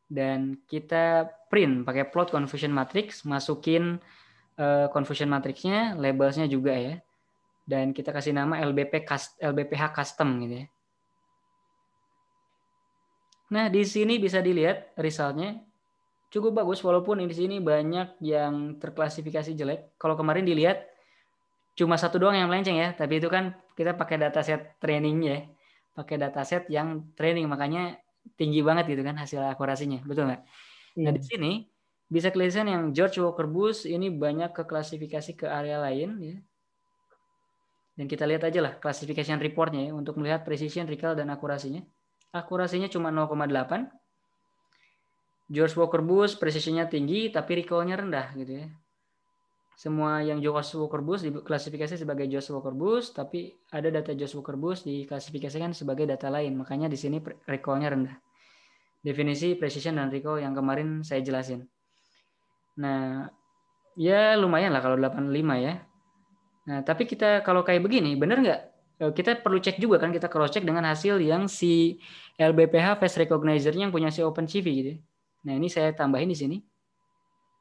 Dan kita print pakai plot confusion matrix, masukin confusion matrixnya, labelsnya juga ya. Dan kita kasih nama LBPH custom gitu ya. Nah, di sini bisa dilihat resultnya cukup bagus, walaupun di sini banyak yang terklasifikasi jelek. Kalau kemarin dilihat cuma satu doang yang melenceng ya, tapi itu kan kita pakai dataset trainingnya ya. Pakai dataset yang training, makanya tinggi banget gitu kan hasil akurasinya, betul nggak? Nah di Iya. sini bisa kelihatan yang George Walker Bush ini banyak ke klasifikasi ke area lain ya. Dan kita lihat aja lah classification reportnya ya untuk melihat precision, recall, dan akurasinya. Akurasinya cuma 0,8. George Walker Bush precisionnya tinggi tapi recall-nya rendah gitu ya. Semua yang George Walker Bush diklasifikasi sebagai George Walker Bush, tapi ada data George Walker Bush diklasifikasikan sebagai data lain. Makanya di sini recall-nya rendah. Definisi precision dan recall yang kemarin saya jelasin. Nah, ya lumayan lah kalau 85 ya. Nah, tapi kita kalau kayak begini, benar nggak? Kita perlu cek juga kan, kita cross check dengan hasil yang si LBPH Face Recognizer-nya yang punya si OpenCV gitu. Nah, ini saya tambahin di sini.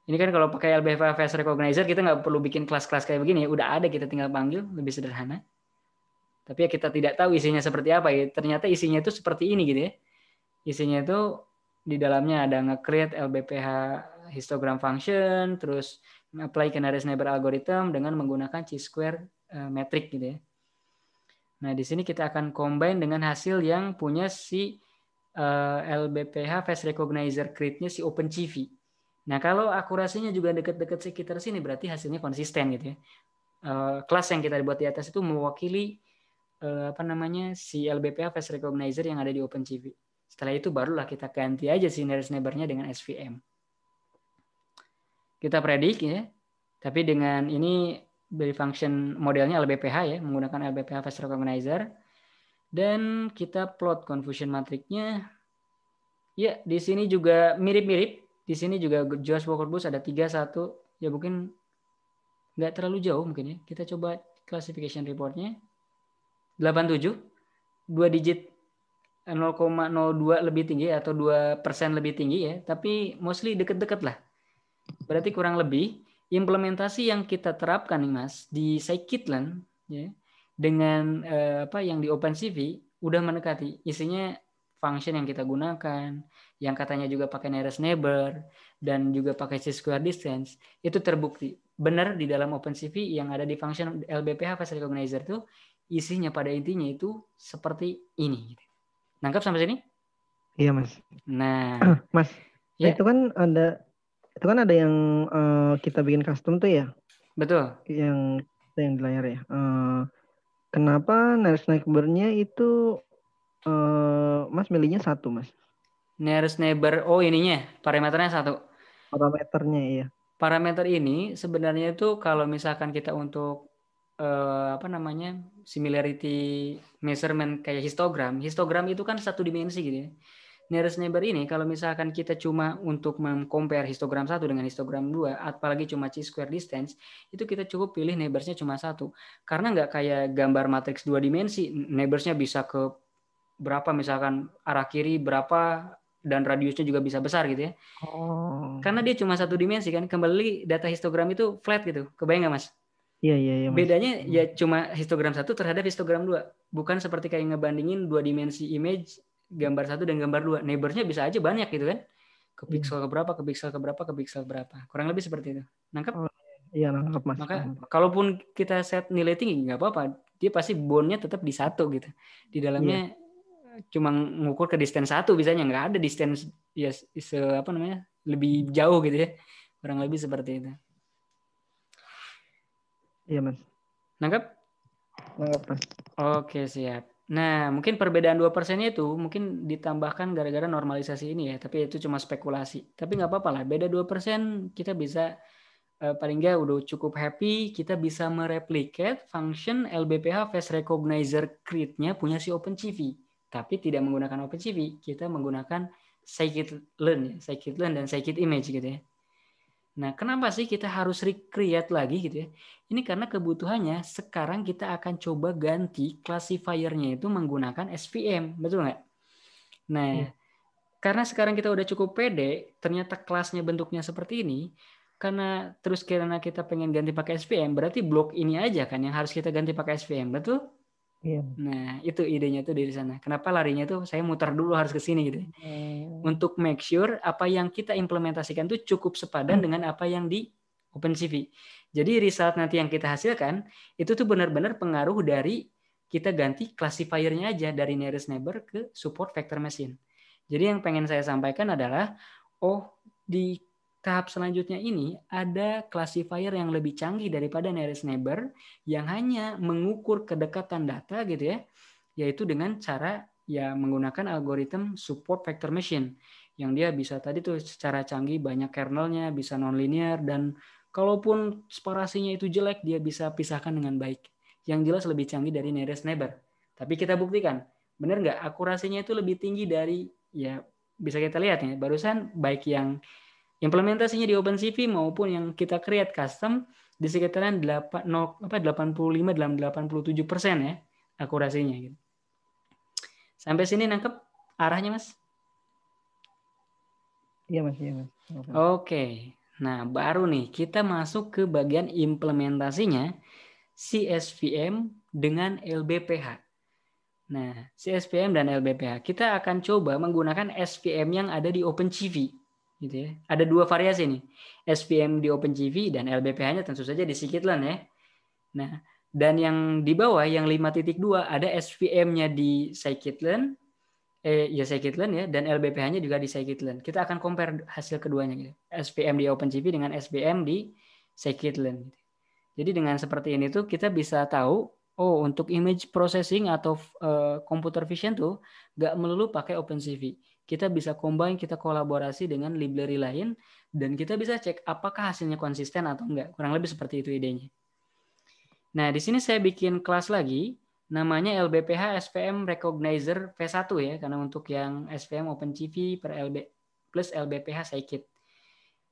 Ini kan kalau pakai LBPH Face Recognizer kita nggak perlu bikin kelas-kelas kayak begini ya, udah ada, kita tinggal panggil, lebih sederhana. Tapi ya kita tidak tahu isinya seperti apa ya. Ternyata isinya itu seperti ini gitu ya. Isinya itu di dalamnya ada nge-create LBPH histogram function, terus apply ke nearest neighbor algorithm dengan menggunakan chi-square metric gitu ya. Nah, di sini kita akan combine dengan hasil yang punya si LBPH Face Recognizer create-nya si OpenCV. Nah, kalau akurasinya juga dekat-dekat sekitar sini, berarti hasilnya konsisten gitu ya. Kelas yang kita buat di atas itu mewakili si LBPH Face Recognizer yang ada di OpenCV. Setelah itu barulah kita ganti aja si nearest neighbor-nya dengan SVM. Kita predik ya, tapi dengan ini dari function modelnya LBPH ya, menggunakan LBPH Face Recognizer. Dan kita plot confusion matrixnya. Ya, di sini juga mirip-mirip. Di sini juga George Walker Bush ada 31. Ya mungkin nggak terlalu jauh mungkin ya. Kita coba classification reportnya. 87. 2 digit 0,02 lebih tinggi atau 2% lebih tinggi ya. Tapi mostly deket-deket lah. Berarti kurang lebih implementasi yang kita terapkan nih Mas di scikit-learn ya, dengan yang di OpenCV udah mendekati. Isinya function yang kita gunakan, yang katanya juga pakai nearest neighbor dan juga pakai chi-square distance, itu terbukti benar di dalam OpenCV yang ada di function LBPH Face Recognizer itu isinya pada intinya itu seperti ini. Nangkap sampai sini? Iya Mas. Nah, Mas, ya itu kan ada yang kita bikin custom tuh ya, betul. yang di layar ya. Kenapa nearest neighbor-nya itu Mas milihnya 1 Mas? Nearest neighbor, oh ininya parameternya 1. Parameternya iya. Parameter ini sebenarnya itu kalau misalkan kita untuk similarity measurement kayak histogram itu kan satu dimensi gitu ya. Nearest neighbor ini kalau misalkan kita cuma untuk compare histogram 1 dengan histogram 2, apalagi cuma chi-square distance, itu kita cukup pilih neighborsnya cuma 1. Karena nggak kayak gambar matriks 2 dimensi, neighborsnya bisa ke berapa, misalkan arah kiri berapa, dan radiusnya juga bisa besar gitu ya. Oh. Karena dia cuma satu dimensi kan, kembali data histogram itu flat gitu. Kebayang nggak Mas? Iya Mas. Bedanya ya cuma histogram 1 terhadap histogram 2. Bukan seperti kayak ngebandingin 2 dimensi image, gambar 1 dan gambar 2. Neighbor-nya bisa aja banyak gitu kan. Ke pixel ke berapa, ke pixel ke berapa, ke pixel berapa. Kurang lebih seperti itu. Nangkep? Oh, iya nangkep Mas. Maka kalaupun kita set nilai tinggi nggak apa-apa. Dia pasti bond-nya tetap di 1 gitu. Di dalamnya cuma ngukur ke distance 1 bisanya, nggak ada distance ya lebih jauh gitu ya, kurang lebih seperti itu. Iya Mas. Nangkep Mas. Oke siap. Nah mungkin perbedaan 2%-nya itu mungkin ditambahkan gara-gara normalisasi ini ya, tapi itu cuma spekulasi. Tapi nggak apa-apa lah, beda 2% kita bisa paling nggak udah cukup happy, kita bisa mereplicate function LBPH Face Recognizer create-nya punya si OpenCV. Tapi tidak menggunakan OpenCV, kita menggunakan scikit-learn dan scikit-image gitu ya. Nah, kenapa sih kita harus recreate lagi gitu ya? Ini karena kebutuhannya sekarang kita akan coba ganti classifier-nya itu menggunakan SVM, betul nggak? Nah, karena sekarang kita udah cukup pede, ternyata kelasnya bentuknya seperti ini, karena kita pengen ganti pakai SVM, berarti blok ini aja kan yang harus kita ganti pakai SVM, betul? Iya. Nah, itu idenya tuh dari sana. Kenapa larinya tuh saya muter dulu harus ke sini gitu. Untuk make sure apa yang kita implementasikan tuh cukup sepadan dengan apa yang di OpenCV. Jadi result nanti yang kita hasilkan itu tuh benar-benar pengaruh dari kita ganti classifier-nya aja dari nearest neighbor ke support vector machine. Jadi yang pengen saya sampaikan adalah, di tahap selanjutnya ini ada classifier yang lebih canggih daripada nearest neighbor yang hanya mengukur kedekatan data gitu ya, yaitu dengan cara ya menggunakan algoritma support vector machine yang dia bisa tadi tuh secara canggih banyak kernelnya, bisa nonlinear, dan kalaupun separasinya itu jelek dia bisa pisahkan dengan baik. Yang jelas lebih canggih dari nearest neighbor. Tapi kita buktikan, benar nggak akurasinya itu lebih tinggi dari, ya bisa kita lihat ya barusan, baik yang implementasinya di OpenCV maupun yang kita create custom di sekitaran 85-87% ya akurasinya gitu. Sampai sini nangkep arahnya, Mas? Iya, Mas. Iya, Mas. Oke. Nah, baru nih kita masuk ke bagian implementasinya CSVM dengan LBPH. Nah, CSVM dan LBPH kita akan coba menggunakan SVM yang ada di OpenCV, gitu ya. Ada dua variasi nih, SVM di OpenCV dan LBPH-nya tentu saja di scikit-learn ya. Nah, dan yang di bawah yang 5.2 ada SVM-nya di scikit-learn, scikit-learn ya, dan LBPH-nya juga di scikit-learn. Kita akan compare hasil keduanya gitu. SVM di OpenCV dengan SVM di scikit-learn. Gitu. Jadi dengan seperti ini tuh kita bisa tahu, untuk image processing atau computer vision tuh nggak melulu pakai OpenCV. Kita bisa combine, kita kolaborasi dengan library lain, dan kita bisa cek apakah hasilnya konsisten atau enggak. Kurang lebih seperti itu idenya. Nah, di sini saya bikin kelas lagi, namanya LBPH SVM Recognizer V1 ya, karena untuk yang SVM OpenCV per LB plus LBPH Scikit.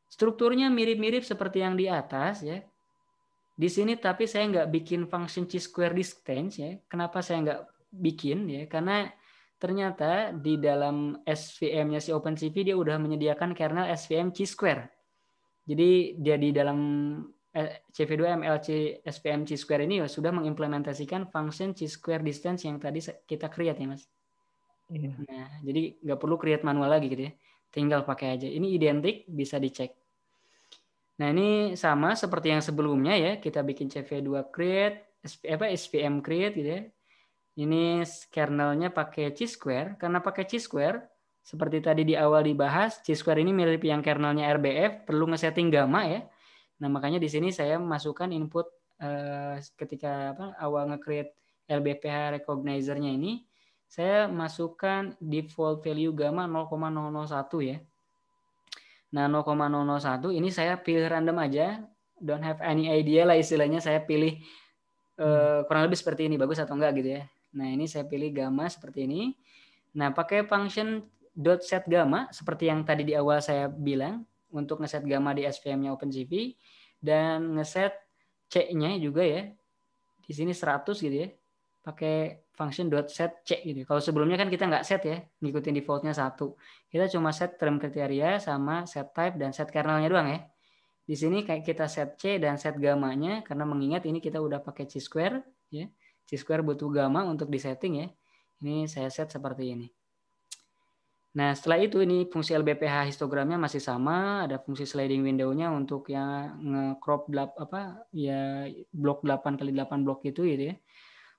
Strukturnya mirip-mirip seperti yang di atas ya. Di sini tapi saya nggak bikin function chi-square distance ya. Kenapa saya nggak bikin ya? Karena ternyata di dalam SVM-nya si OpenCV dia udah menyediakan kernel SVM chi-square. Jadi dia di dalam CV2 MLC SVM chi-square ini sudah mengimplementasikan function chi-square distance yang tadi kita create ya, Mas. Iya. Nah, jadi nggak perlu create manual lagi gitu ya. Tinggal pakai aja. Ini identik, bisa dicek. Nah, ini sama seperti yang sebelumnya ya. Kita bikin CV2 create, SVM create gitu ya. Ini kernelnya pakai chi-square. Karena pakai chi-square, seperti tadi di awal dibahas, chi-square ini mirip yang kernelnya RBF, perlu ngesetting gamma ya. Nah, makanya di sini saya masukkan input ketika awal nge-create LBPH recognizer-nya ini, saya masukkan default value gamma 0,001 ya. Nah, 0,001 ini saya pilih random aja, don't have any idea lah istilahnya, saya pilih kurang lebih seperti ini, bagus atau enggak gitu ya. Nah, ini saya pilih gamma seperti ini. Nah, pakai function .set gamma seperti yang tadi di awal saya bilang untuk ngeset gamma di SVM-nya OpenCV, dan ngeset C-nya juga ya. Di sini 100 gitu ya. Pakai function .set C gitu. Kalau sebelumnya kan kita nggak set ya, ngikutin defaultnya 1. Kita cuma set term kriteria sama set type dan set kernelnya doang ya. Di sini kayak kita set C dan set gamanya, karena mengingat ini kita udah pakai chi-square ya. Chi-square butuh gamma untuk disetting ya. Ini saya set seperti ini. Nah, setelah itu ini fungsi LBPH histogramnya masih sama, ada fungsi sliding window-nya untuk yang nge-crop blok 8 kali 8 blok itu gitu ya.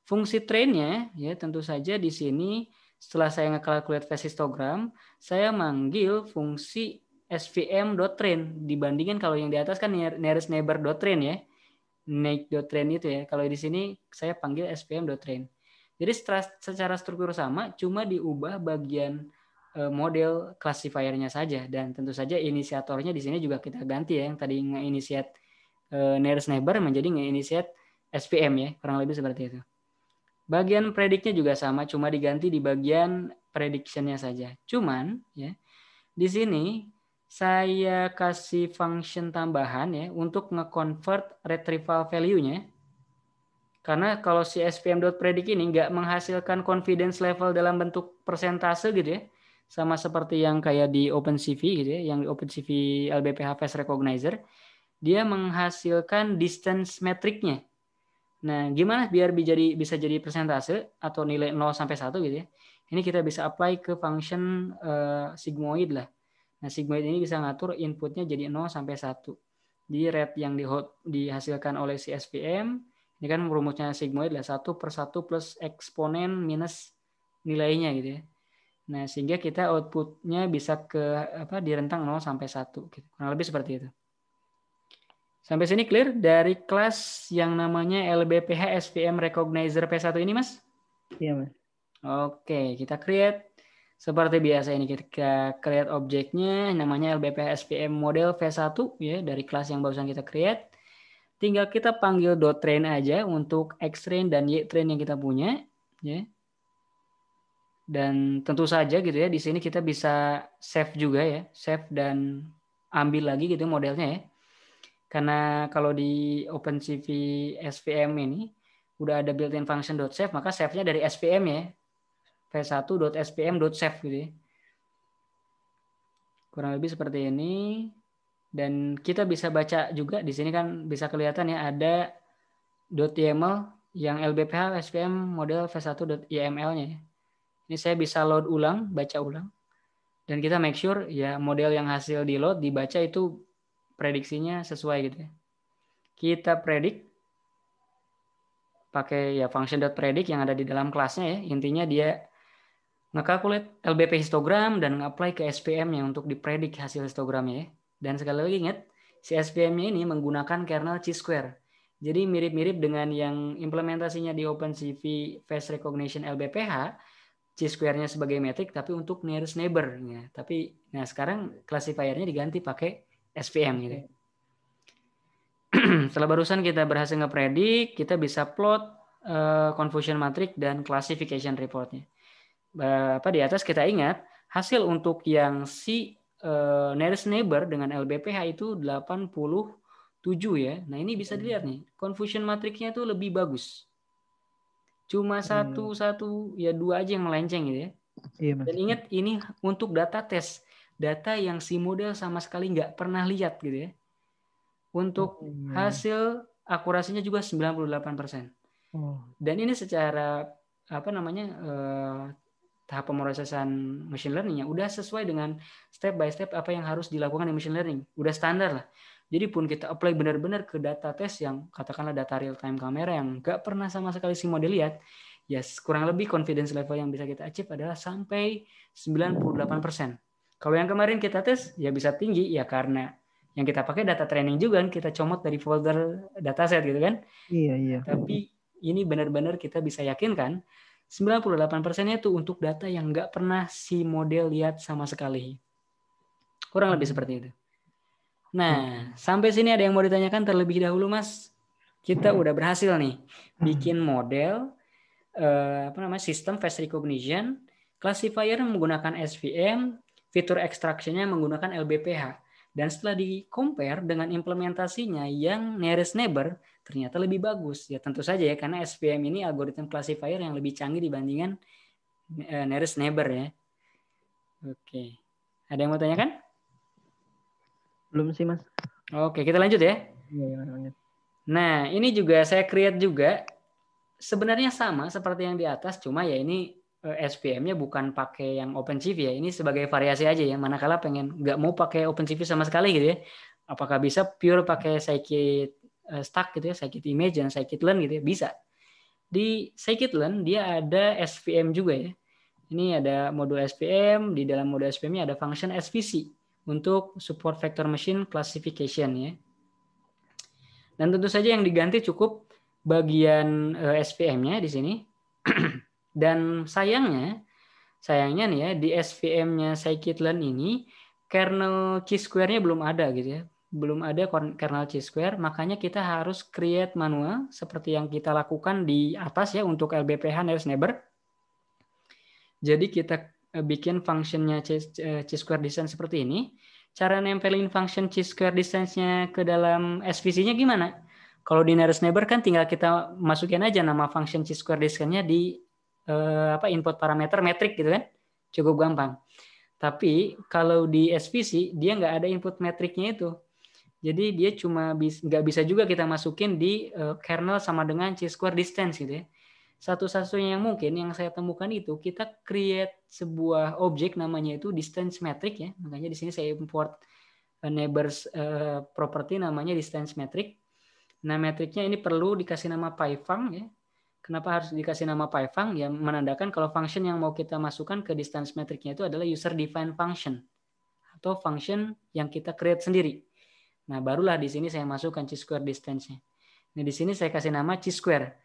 Fungsi train-nya ya tentu saja di sini setelah saya nge-calculate phase histogram, saya manggil fungsi svm.train dibandingkan kalau yang di atas kan nearest neighbor.train ya. Make.train itu ya. Kalau di sini saya panggil svm.train. Jadi secara struktur sama, cuma diubah bagian model classifier-nya saja, dan tentu saja inisiatornya di sini juga kita ganti ya, yang tadi nge-initiate nearest neighbor menjadi nge-initiate SVM ya, kurang lebih seperti itu. Bagian predictnya juga sama, cuma diganti di bagian prediction-nya saja. Cuman ya di sini saya kasih function tambahan ya untuk nge-convert retrieval value-nya. Karena kalau si svm.predict ini nggak menghasilkan confidence level dalam bentuk persentase gitu ya. Sama seperti yang kayak di OpenCV gitu ya, yang di OpenCV LBPH Face Recognizer, dia menghasilkan distance metricnya. Nah, gimana biar bisa jadi persentase atau nilai 0 sampai 1 gitu ya. Ini kita bisa apply ke function sigmoid lah. Nah, sigmoid ini bisa ngatur inputnya jadi 0 sampai 1. Di rate yang dihasilkan oleh si SVM, ini kan rumusnya sigmoid adalah 1/1 plus eksponen minus nilainya gitu ya. Nah, sehingga kita outputnya bisa di rentang 0 sampai 1. Gitu. Kurang lebih seperti itu. Sampai sini clear dari kelas yang namanya LBPH SVM Recognizer P1 ini, Mas? Iya, Mas. Oke, kita create seperti biasa ini. Kita create objeknya namanya LBPH SVM model V1 ya dari kelas yang barusan kita create. Tinggal kita panggil .train aja untuk X-train dan Y-train yang kita punya ya. Dan tentu saja gitu ya, di sini kita bisa save juga ya, save dan ambil lagi gitu modelnya ya. Karena kalau di OpenCV SVM ini udah ada built-in function .save, maka save-nya dari SVM ya, v1.svm.save gitu ya. Kurang lebih seperti ini. Dan kita bisa baca juga di sini kan bisa kelihatan ya ada .yml yang LBPH SVM model v1.yml-nya ya. Ini saya bisa load ulang, baca ulang. Dan kita make sure ya model yang hasil di load dibaca itu prediksinya sesuai gitu ya. Kita predict pakai ya function.predict yang ada di dalam kelasnya ya. Intinya dia nge-calculate LBP histogram dan nge-apply ke SVM-nya untuk dipredik hasil histogramnya ya. Dan sekali lagi ingat, si SVM-nya ini menggunakan kernel Chi-square. Jadi mirip-mirip dengan yang implementasinya di OpenCV Face Recognition LBPH, Chi-square-nya sebagai metric tapi untuk nearest neighbor ya. Tapi nah sekarang classifier-nya diganti pakai SVM gitu. Setelah barusan kita berhasil ngepredik, kita bisa plot confusion matrix dan classification report-nya. Di atas kita ingat hasil untuk yang si nearest neighbor dengan LBPH itu 87 ya. Nah, ini bisa dilihat nih, confusion matrixnya tuh lebih bagus. Cuma satu ya 2 aja yang melenceng gitu ya. Iya, Mas. Dan ingat ini untuk data tes, data yang si model sama sekali nggak pernah lihat gitu ya. Untuk hasil akurasinya juga 98%. Dan ini secara tahap pemrosesan machine learning ya udah sesuai dengan step by step apa yang harus dilakukan di machine learning. Udah standar lah. Jadi pun kita apply benar-benar ke data test yang katakanlah data real time kamera yang nggak pernah sama sekali si model lihat, ya kurang lebih confidence level yang bisa kita achieve adalah sampai 98%. Kalau yang kemarin kita tes ya bisa tinggi ya karena yang kita pakai data training juga kan, kita comot dari folder dataset gitu kan. Iya. Tapi ini benar-benar kita bisa yakinkan 98%-nya itu untuk data yang nggak pernah si model lihat sama sekali. Kurang lebih seperti itu. Nah, sampai sini ada yang mau ditanyakan terlebih dahulu, Mas? Kita udah berhasil nih bikin model sistem face recognition, classifier menggunakan SVM, fitur extraction-nya menggunakan LBPH. Dan setelah di-compare dengan implementasinya yang nearest neighbor, ternyata lebih bagus. Ya tentu saja ya, karena SVM ini algoritma classifier yang lebih canggih dibandingkan nearest neighbor ya. Oke. Ada yang mau tanyakan? Belum sih, Mas. Oke, kita lanjut ya. Iya, lanjut. Nah, ini juga saya create juga. Sebenarnya sama seperti yang di atas, cuma ya ini SVM-nya bukan pakai yang OpenCV ya. Ini sebagai variasi aja ya. Manakala pengen nggak mau pakai OpenCV sama sekali gitu ya. Apakah bisa pure pakai scikit-stack gitu ya, scikit-image dan scikit-learn gitu ya? Bisa. Di scikit-learn dia ada SVM juga ya. Ini ada modul SVM, di dalam modul SVM-nya ada function SVC untuk support vector machine classification ya. Dan tentu saja yang diganti cukup bagian SVM-nya di sini. Dan sayangnya nih ya di SVM-nya scikit-learn ini kernel Chi-square-nya belum ada gitu ya. Belum ada kernel Chi-square, makanya kita harus create manual seperti yang kita lakukan di atas ya untuk LBPH nearest neighbor. Jadi kita bikin functionnya Chi-square distance seperti ini. Cara nempelin function Chi-square distance-nya ke dalam SVC-nya gimana? Kalau di nearest neighbor kan tinggal kita masukin aja nama function Chi-square distance-nya di input parameter metrik gitu kan. Cukup gampang. Tapi kalau di SVC dia nggak ada input metriknya itu. Jadi dia cuma nggak bisa juga kita masukin di kernel sama dengan Chi-square distance gitu ya. Satu-satunya yang mungkin yang saya temukan itu kita create sebuah objek namanya itu distance metric ya. Makanya di sini saya import neighbors property namanya distance metric. Nah, metriknya ini perlu dikasih nama pyfang ya. Kenapa harus dikasih nama pyfang? Ya menandakan kalau function yang mau kita masukkan ke distance metricnya itu adalah user defined function atau function yang kita create sendiri. Nah, barulah di sini saya masukkan chi-square distance-nya. Nah, di sini saya kasih nama chi-square.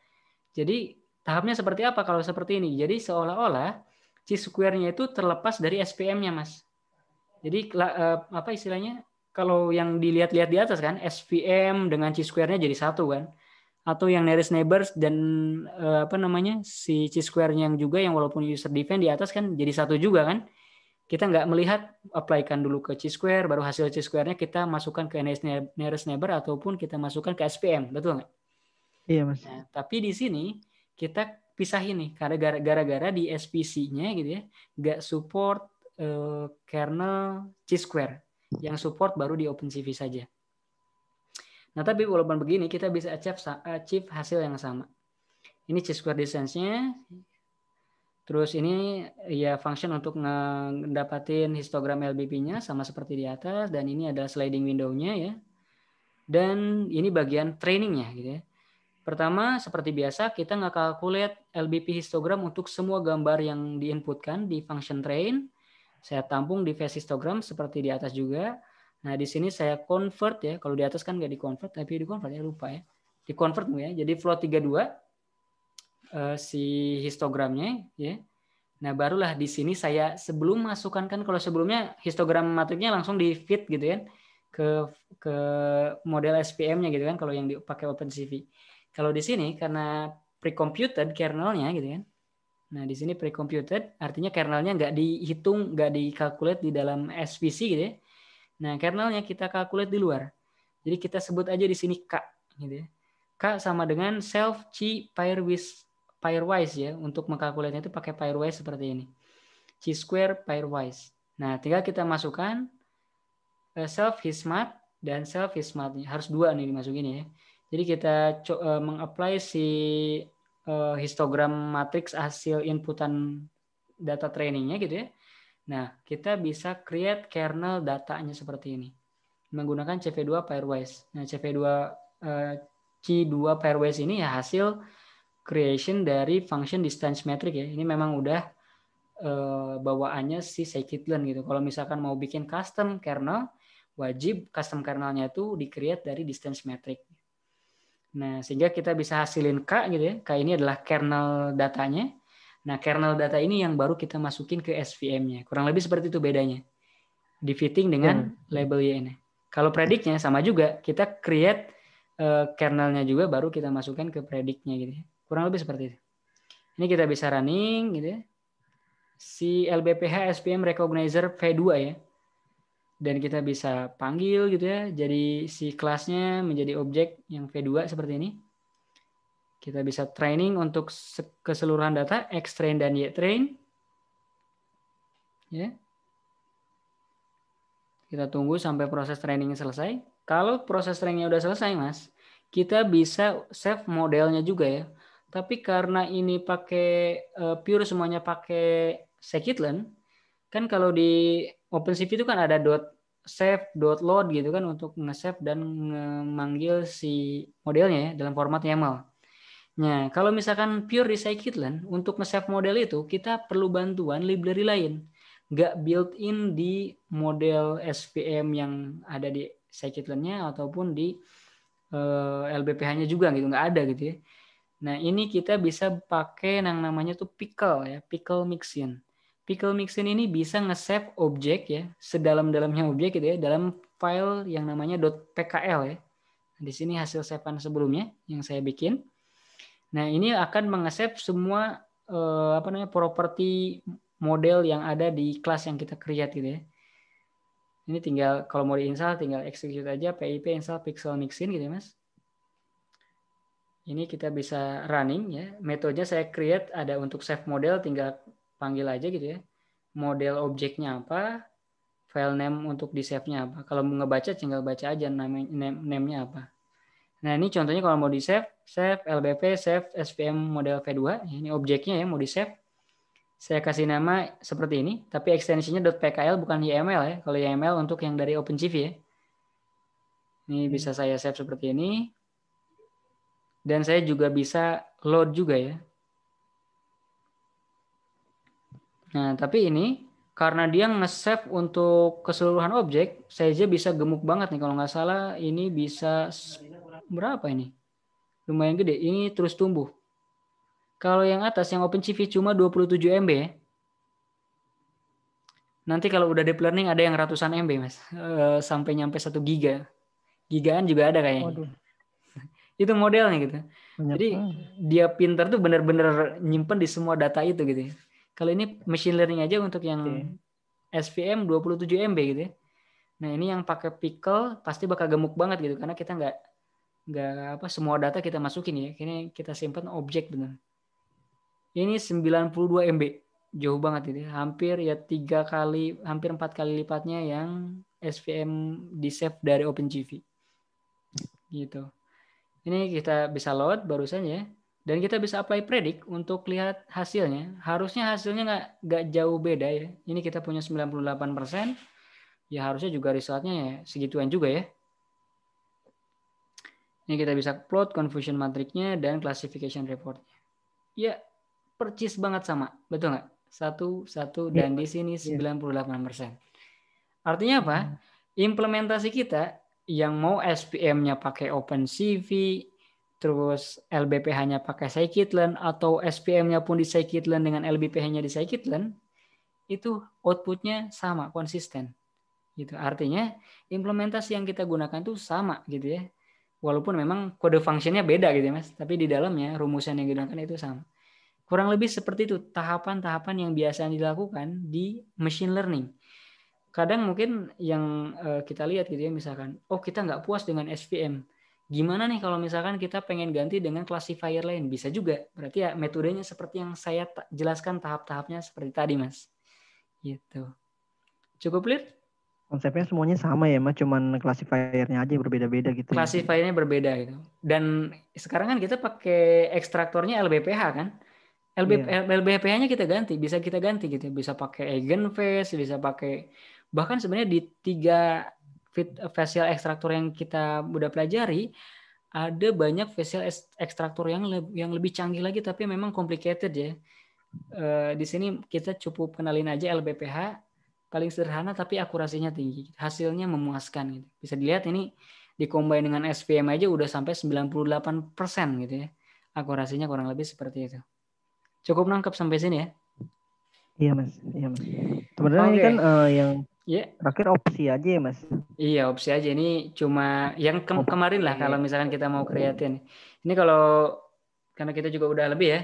Jadi, tahapnya seperti apa kalau seperti ini? Jadi, seolah-olah chi-square-nya itu terlepas dari SVM-nya, Mas. Jadi, apa istilahnya? Kalau yang dilihat-lihat di atas kan, SVM dengan chi-square-nya jadi satu kan. Atau yang nearest neighbors dan si chi-square-nya yang juga yang walaupun user defined di atas kan jadi satu juga kan. Kita nggak melihat apply-kan dulu ke chi-square, baru hasil chi-square-nya kita masukkan ke nearest neighbor ataupun kita masukkan ke SPM, betul nggak? Iya, Mas. Nah, tapi di sini kita pisahin nih, karena gara-gara di SPC-nya gitu ya, nggak support kernel chi-square, yang support baru di OpenCV saja. Nah, tapi walaupun begini, kita bisa achieve hasil yang sama. Ini chi-square distance-nya. Terus ini ya function untuk ngedapatin histogram LBP-nya sama seperti di atas, dan ini adalah sliding window-nya ya. Dan ini bagian training-nya gitu ya. Pertama seperti biasa kita nge-calculate LBP histogram untuk semua gambar yang diinputkan di function train. Saya tampung di phase histogram seperti di atas juga. Nah, di sini saya convert ya. Kalau di atas kan nggak di-convert, tapi di-convert ya, lupa ya. Di-convert ya. Jadi float 32 si histogramnya ya. Nah, barulah di sini saya sebelum masukkan kan kalau sebelumnya histogram matriknya langsung di feed gitu kan ke model SPM-nya gitu kan kalau yang dipakai OpenCV. Kalau di sini karena pre-computed kernelnya gitu kan. Nah, di sini pre-computed artinya kernelnya nggak dihitung, nggak dikalkulate di dalam SVC gitu ya. Nah, kernelnya kita calculate di luar. Jadi kita sebut aja di sini K gitu ya. K sama dengan self chi pairwise ya. Untuk mengkalkulasinya itu pakai pairwise seperti ini. Chi square pairwise. Nah, tinggal kita masukkan self hismat dan self hismat. Harus dua nih dimasukin ya. Jadi kita mengapply si histogram matrix hasil inputan data trainingnya gitu ya. Nah, kita bisa create kernel datanya seperti ini menggunakan CV2 pairwise. Nah, CV2 C2 pairwise ini ya hasil creation dari function distance metric ya. Ini memang udah bawaannya si scikit-learn gitu. Kalau misalkan mau bikin custom kernel, wajib custom kernelnya itu di-create dari distance metric. Nah, sehingga kita bisa hasilin K gitu ya. K ini adalah kernel datanya. Nah, kernel data ini yang baru kita masukin ke SVM-nya. Kurang lebih seperti itu bedanya. Di fitting dengan label YN. Kalau predictnya sama juga, kita create kernelnya juga baru kita masukkan ke predict-nya gitu ya. Kurang lebih seperti itu. Ini kita bisa running gitu ya. Si LBPH SPM Recognizer V2 ya. Dan kita bisa panggil gitu ya. Jadi si kelasnya menjadi objek yang V2 seperti ini. Kita bisa training untuk keseluruhan data, X-train dan Y-train. Ya. Kita tunggu sampai proses trainingnya selesai. Kalau proses trainingnya udah selesai, Mas, kita bisa save modelnya juga ya. Tapi karena ini pakai pure semuanya pakai scikit-learn, kan kalau di OpenCV itu kan ada .save, .load gitu kan untuk nge-save dan memanggil si modelnya ya dalam format YAML. Nah, kalau misalkan pure di scikit-learn, untuk nge-save model itu kita perlu bantuan library lain. Nggak built-in di model SVM yang ada di scikit-learn-nya ataupun di LBPH-nya juga gitu, nggak ada gitu ya. Nah, ini kita bisa pakai yang namanya tuh pickle ya, pickle mixin. Pickle mixin ini bisa nge-save objek ya, sedalam-dalamnya objek gitu ya, dalam file yang namanya .pkl ya. Di sini hasil save-an sebelumnya yang saya bikin. Nah, ini akan meng-save semua properti model yang ada di kelas yang kita create gitu ya. Ini tinggal kalau mau di-install tinggal execute aja pip install pixel mixin gitu ya, Mas. Ini kita bisa running ya. Metodenya saya create ada untuk save model, tinggal panggil aja gitu ya. Model objeknya apa, file name untuk di save-nya apa. Kalau mau ngebaca tinggal baca aja name-nya apa. Nah, ini contohnya kalau mau di save LBP, save SVM model V2. Ini objeknya ya mau di save. Saya kasih nama seperti ini, tapi ekstensinya .pkl bukan YML ya. Kalau YML untuk yang dari OpenCV ya. Ini bisa saya save seperti ini. Dan saya juga bisa load juga ya. Nah, tapi ini karena dia nge-save untuk keseluruhan objek, saya aja bisa gemuk banget nih. Kalau nggak salah ini bisa berapa ini? Lumayan gede. Ini terus tumbuh. Kalau yang atas, yang OpenCV cuma 27 MB ya. Nanti kalau udah deep learning ada yang ratusan MB, Mas. Sampai nyampe 1 giga. Gigaan juga ada kayaknya. Waduh, Itu modelnya gitu. banyak Jadi banget. dia pintar tuh benar-benar nyimpen di semua data itu gitu ya. Kalau ini machine learning aja untuk yang SVM 27 MB gitu ya. Nah, ini yang pakai pickle pasti bakal gemuk banget gitu karena kita nggak semua data kita masukin ya. Ini kita simpan objek benar. Ini 92 MB. Jauh banget itu. Hampir ya 4 kali lipatnya yang SVM di save dari OpenCV. Gitu. Ini kita bisa load barusan ya. Dan kita bisa apply predict untuk lihat hasilnya. Harusnya hasilnya nggak jauh beda ya. Ini kita punya 98%. Ya harusnya juga resultnya ya segituan juga ya. Ini kita bisa plot confusion matrixnya dan classification reportnya. Ya, percis banget sama. Betul nggak? Satu, dan di sini 98%. Artinya apa? Implementasi kita yang mau SPM-nya pakai OpenCV, terus LBPH-nya pakai scikit-learn, atau SPM-nya pun di scikit-learn dengan LBPH-nya di scikit-learn, itu output-nya sama, konsisten. Gitu. Artinya implementasi yang kita gunakan tuh sama gitu ya. Walaupun memang kode functionnya beda gitu ya Mas, tapi di dalamnya rumusan yang digunakan itu sama. Kurang lebih seperti itu tahapan-tahapan yang biasa dilakukan di machine learning. Kadang mungkin yang kita lihat gitu ya, misalkan, oh kita nggak puas dengan SVM. Gimana nih kalau misalkan kita pengen ganti dengan classifier lain? Bisa juga. Berarti ya metodenya seperti yang saya jelaskan tahap-tahapnya seperti tadi Mas. Gitu. Cukup clear? Konsepnya semuanya sama ya, Mas. Cuman classifiernya aja yang berbeda-beda gitu ya. Classifiernya berbeda gitu. Dan sekarang kan kita pakai ekstraktornya LBPH kan. LBPH-nya kita ganti, bisa kita ganti gitu. Bisa pakai eigenface, bisa pakai bahkan sebenarnya di 3 facial ekstraktor yang kita udah pelajari ada banyak facial ekstraktor yang lebih canggih lagi tapi memang complicated ya. Di sini kita cukup kenalin aja LBPH paling sederhana tapi akurasinya tinggi. Hasilnya memuaskan gitu. Bisa dilihat ini dikombin dengan SVM aja udah sampai 98% gitu ya. Akurasinya kurang lebih seperti itu. Cukup nangkep sampai sini ya? Iya Mas, iya Mas. Sebenarnya ini kan yang terakhir opsi aja ya Mas. Iya opsi aja. Ini cuma yang kemarin lah kalau misalkan kita mau kreatin. Ini kalau karena kita juga udah lebih ya.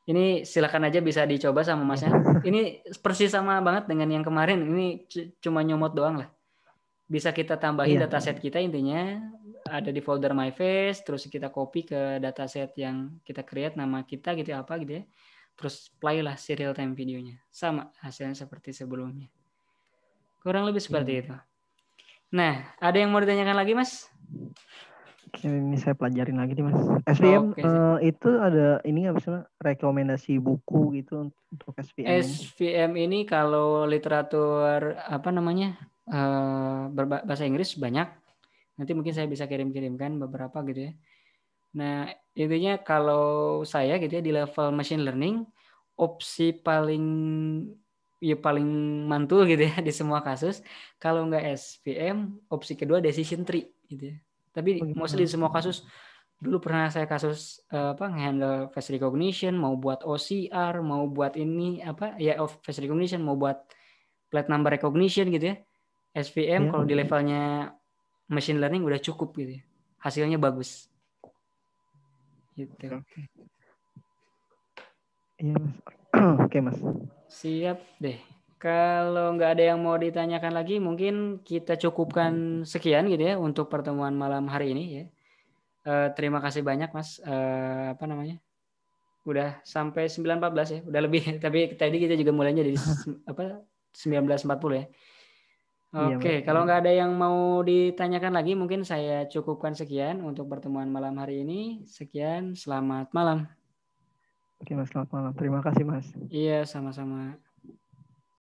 Ini silakan aja bisa dicoba sama Masnya. Ini persis sama banget dengan yang kemarin. Ini cuma nyomot doang lah. Bisa kita tambahin dataset kita intinya ada di folder my face, terus kita copy ke dataset yang kita create nama kita gitu apa gitu ya. Terus play lah serial time videonya. Sama hasilnya seperti sebelumnya. Kurang lebih seperti itu. Nah, ada yang mau ditanyakan lagi Mas? Ini saya pelajarin lagi nih Mas. SVM itu ada ini nggak misalnya rekomendasi buku gitu untuk SVM ini? SVM ini kalau literatur apa namanya berbahasa Inggris banyak. Nanti mungkin saya bisa kirim-kirimkan beberapa gitu ya. Nah, intinya kalau saya gitu ya di level machine learning opsi paling mantul gitu ya di semua kasus. Kalau nggak SVM, opsi kedua decision tree gitu ya. Tapi mostly di semua kasus dulu pernah saya kasus nge-handle face recognition, mau buat OCR, mau buat ini face recognition, mau buat plate number recognition gitu ya. SVM kalau di levelnya machine learning udah cukup gitu ya. Hasilnya bagus. Gitu. Iya Mas. Oke Mas. Siap deh. Kalau nggak ada yang mau ditanyakan lagi, mungkin kita cukupkan sekian gitu ya untuk pertemuan malam hari ini ya. Terima kasih banyak Mas. Udah sampai 9.14 ya, udah lebih. Tapi tadi kita juga mulainya dari 19.40 ya. Oke, kalau nggak ada yang mau ditanyakan lagi, mungkin saya cukupkan sekian untuk pertemuan malam hari ini. Sekian, selamat malam. Oke Mas, selamat malam. Terima kasih Mas. Iya, sama-sama.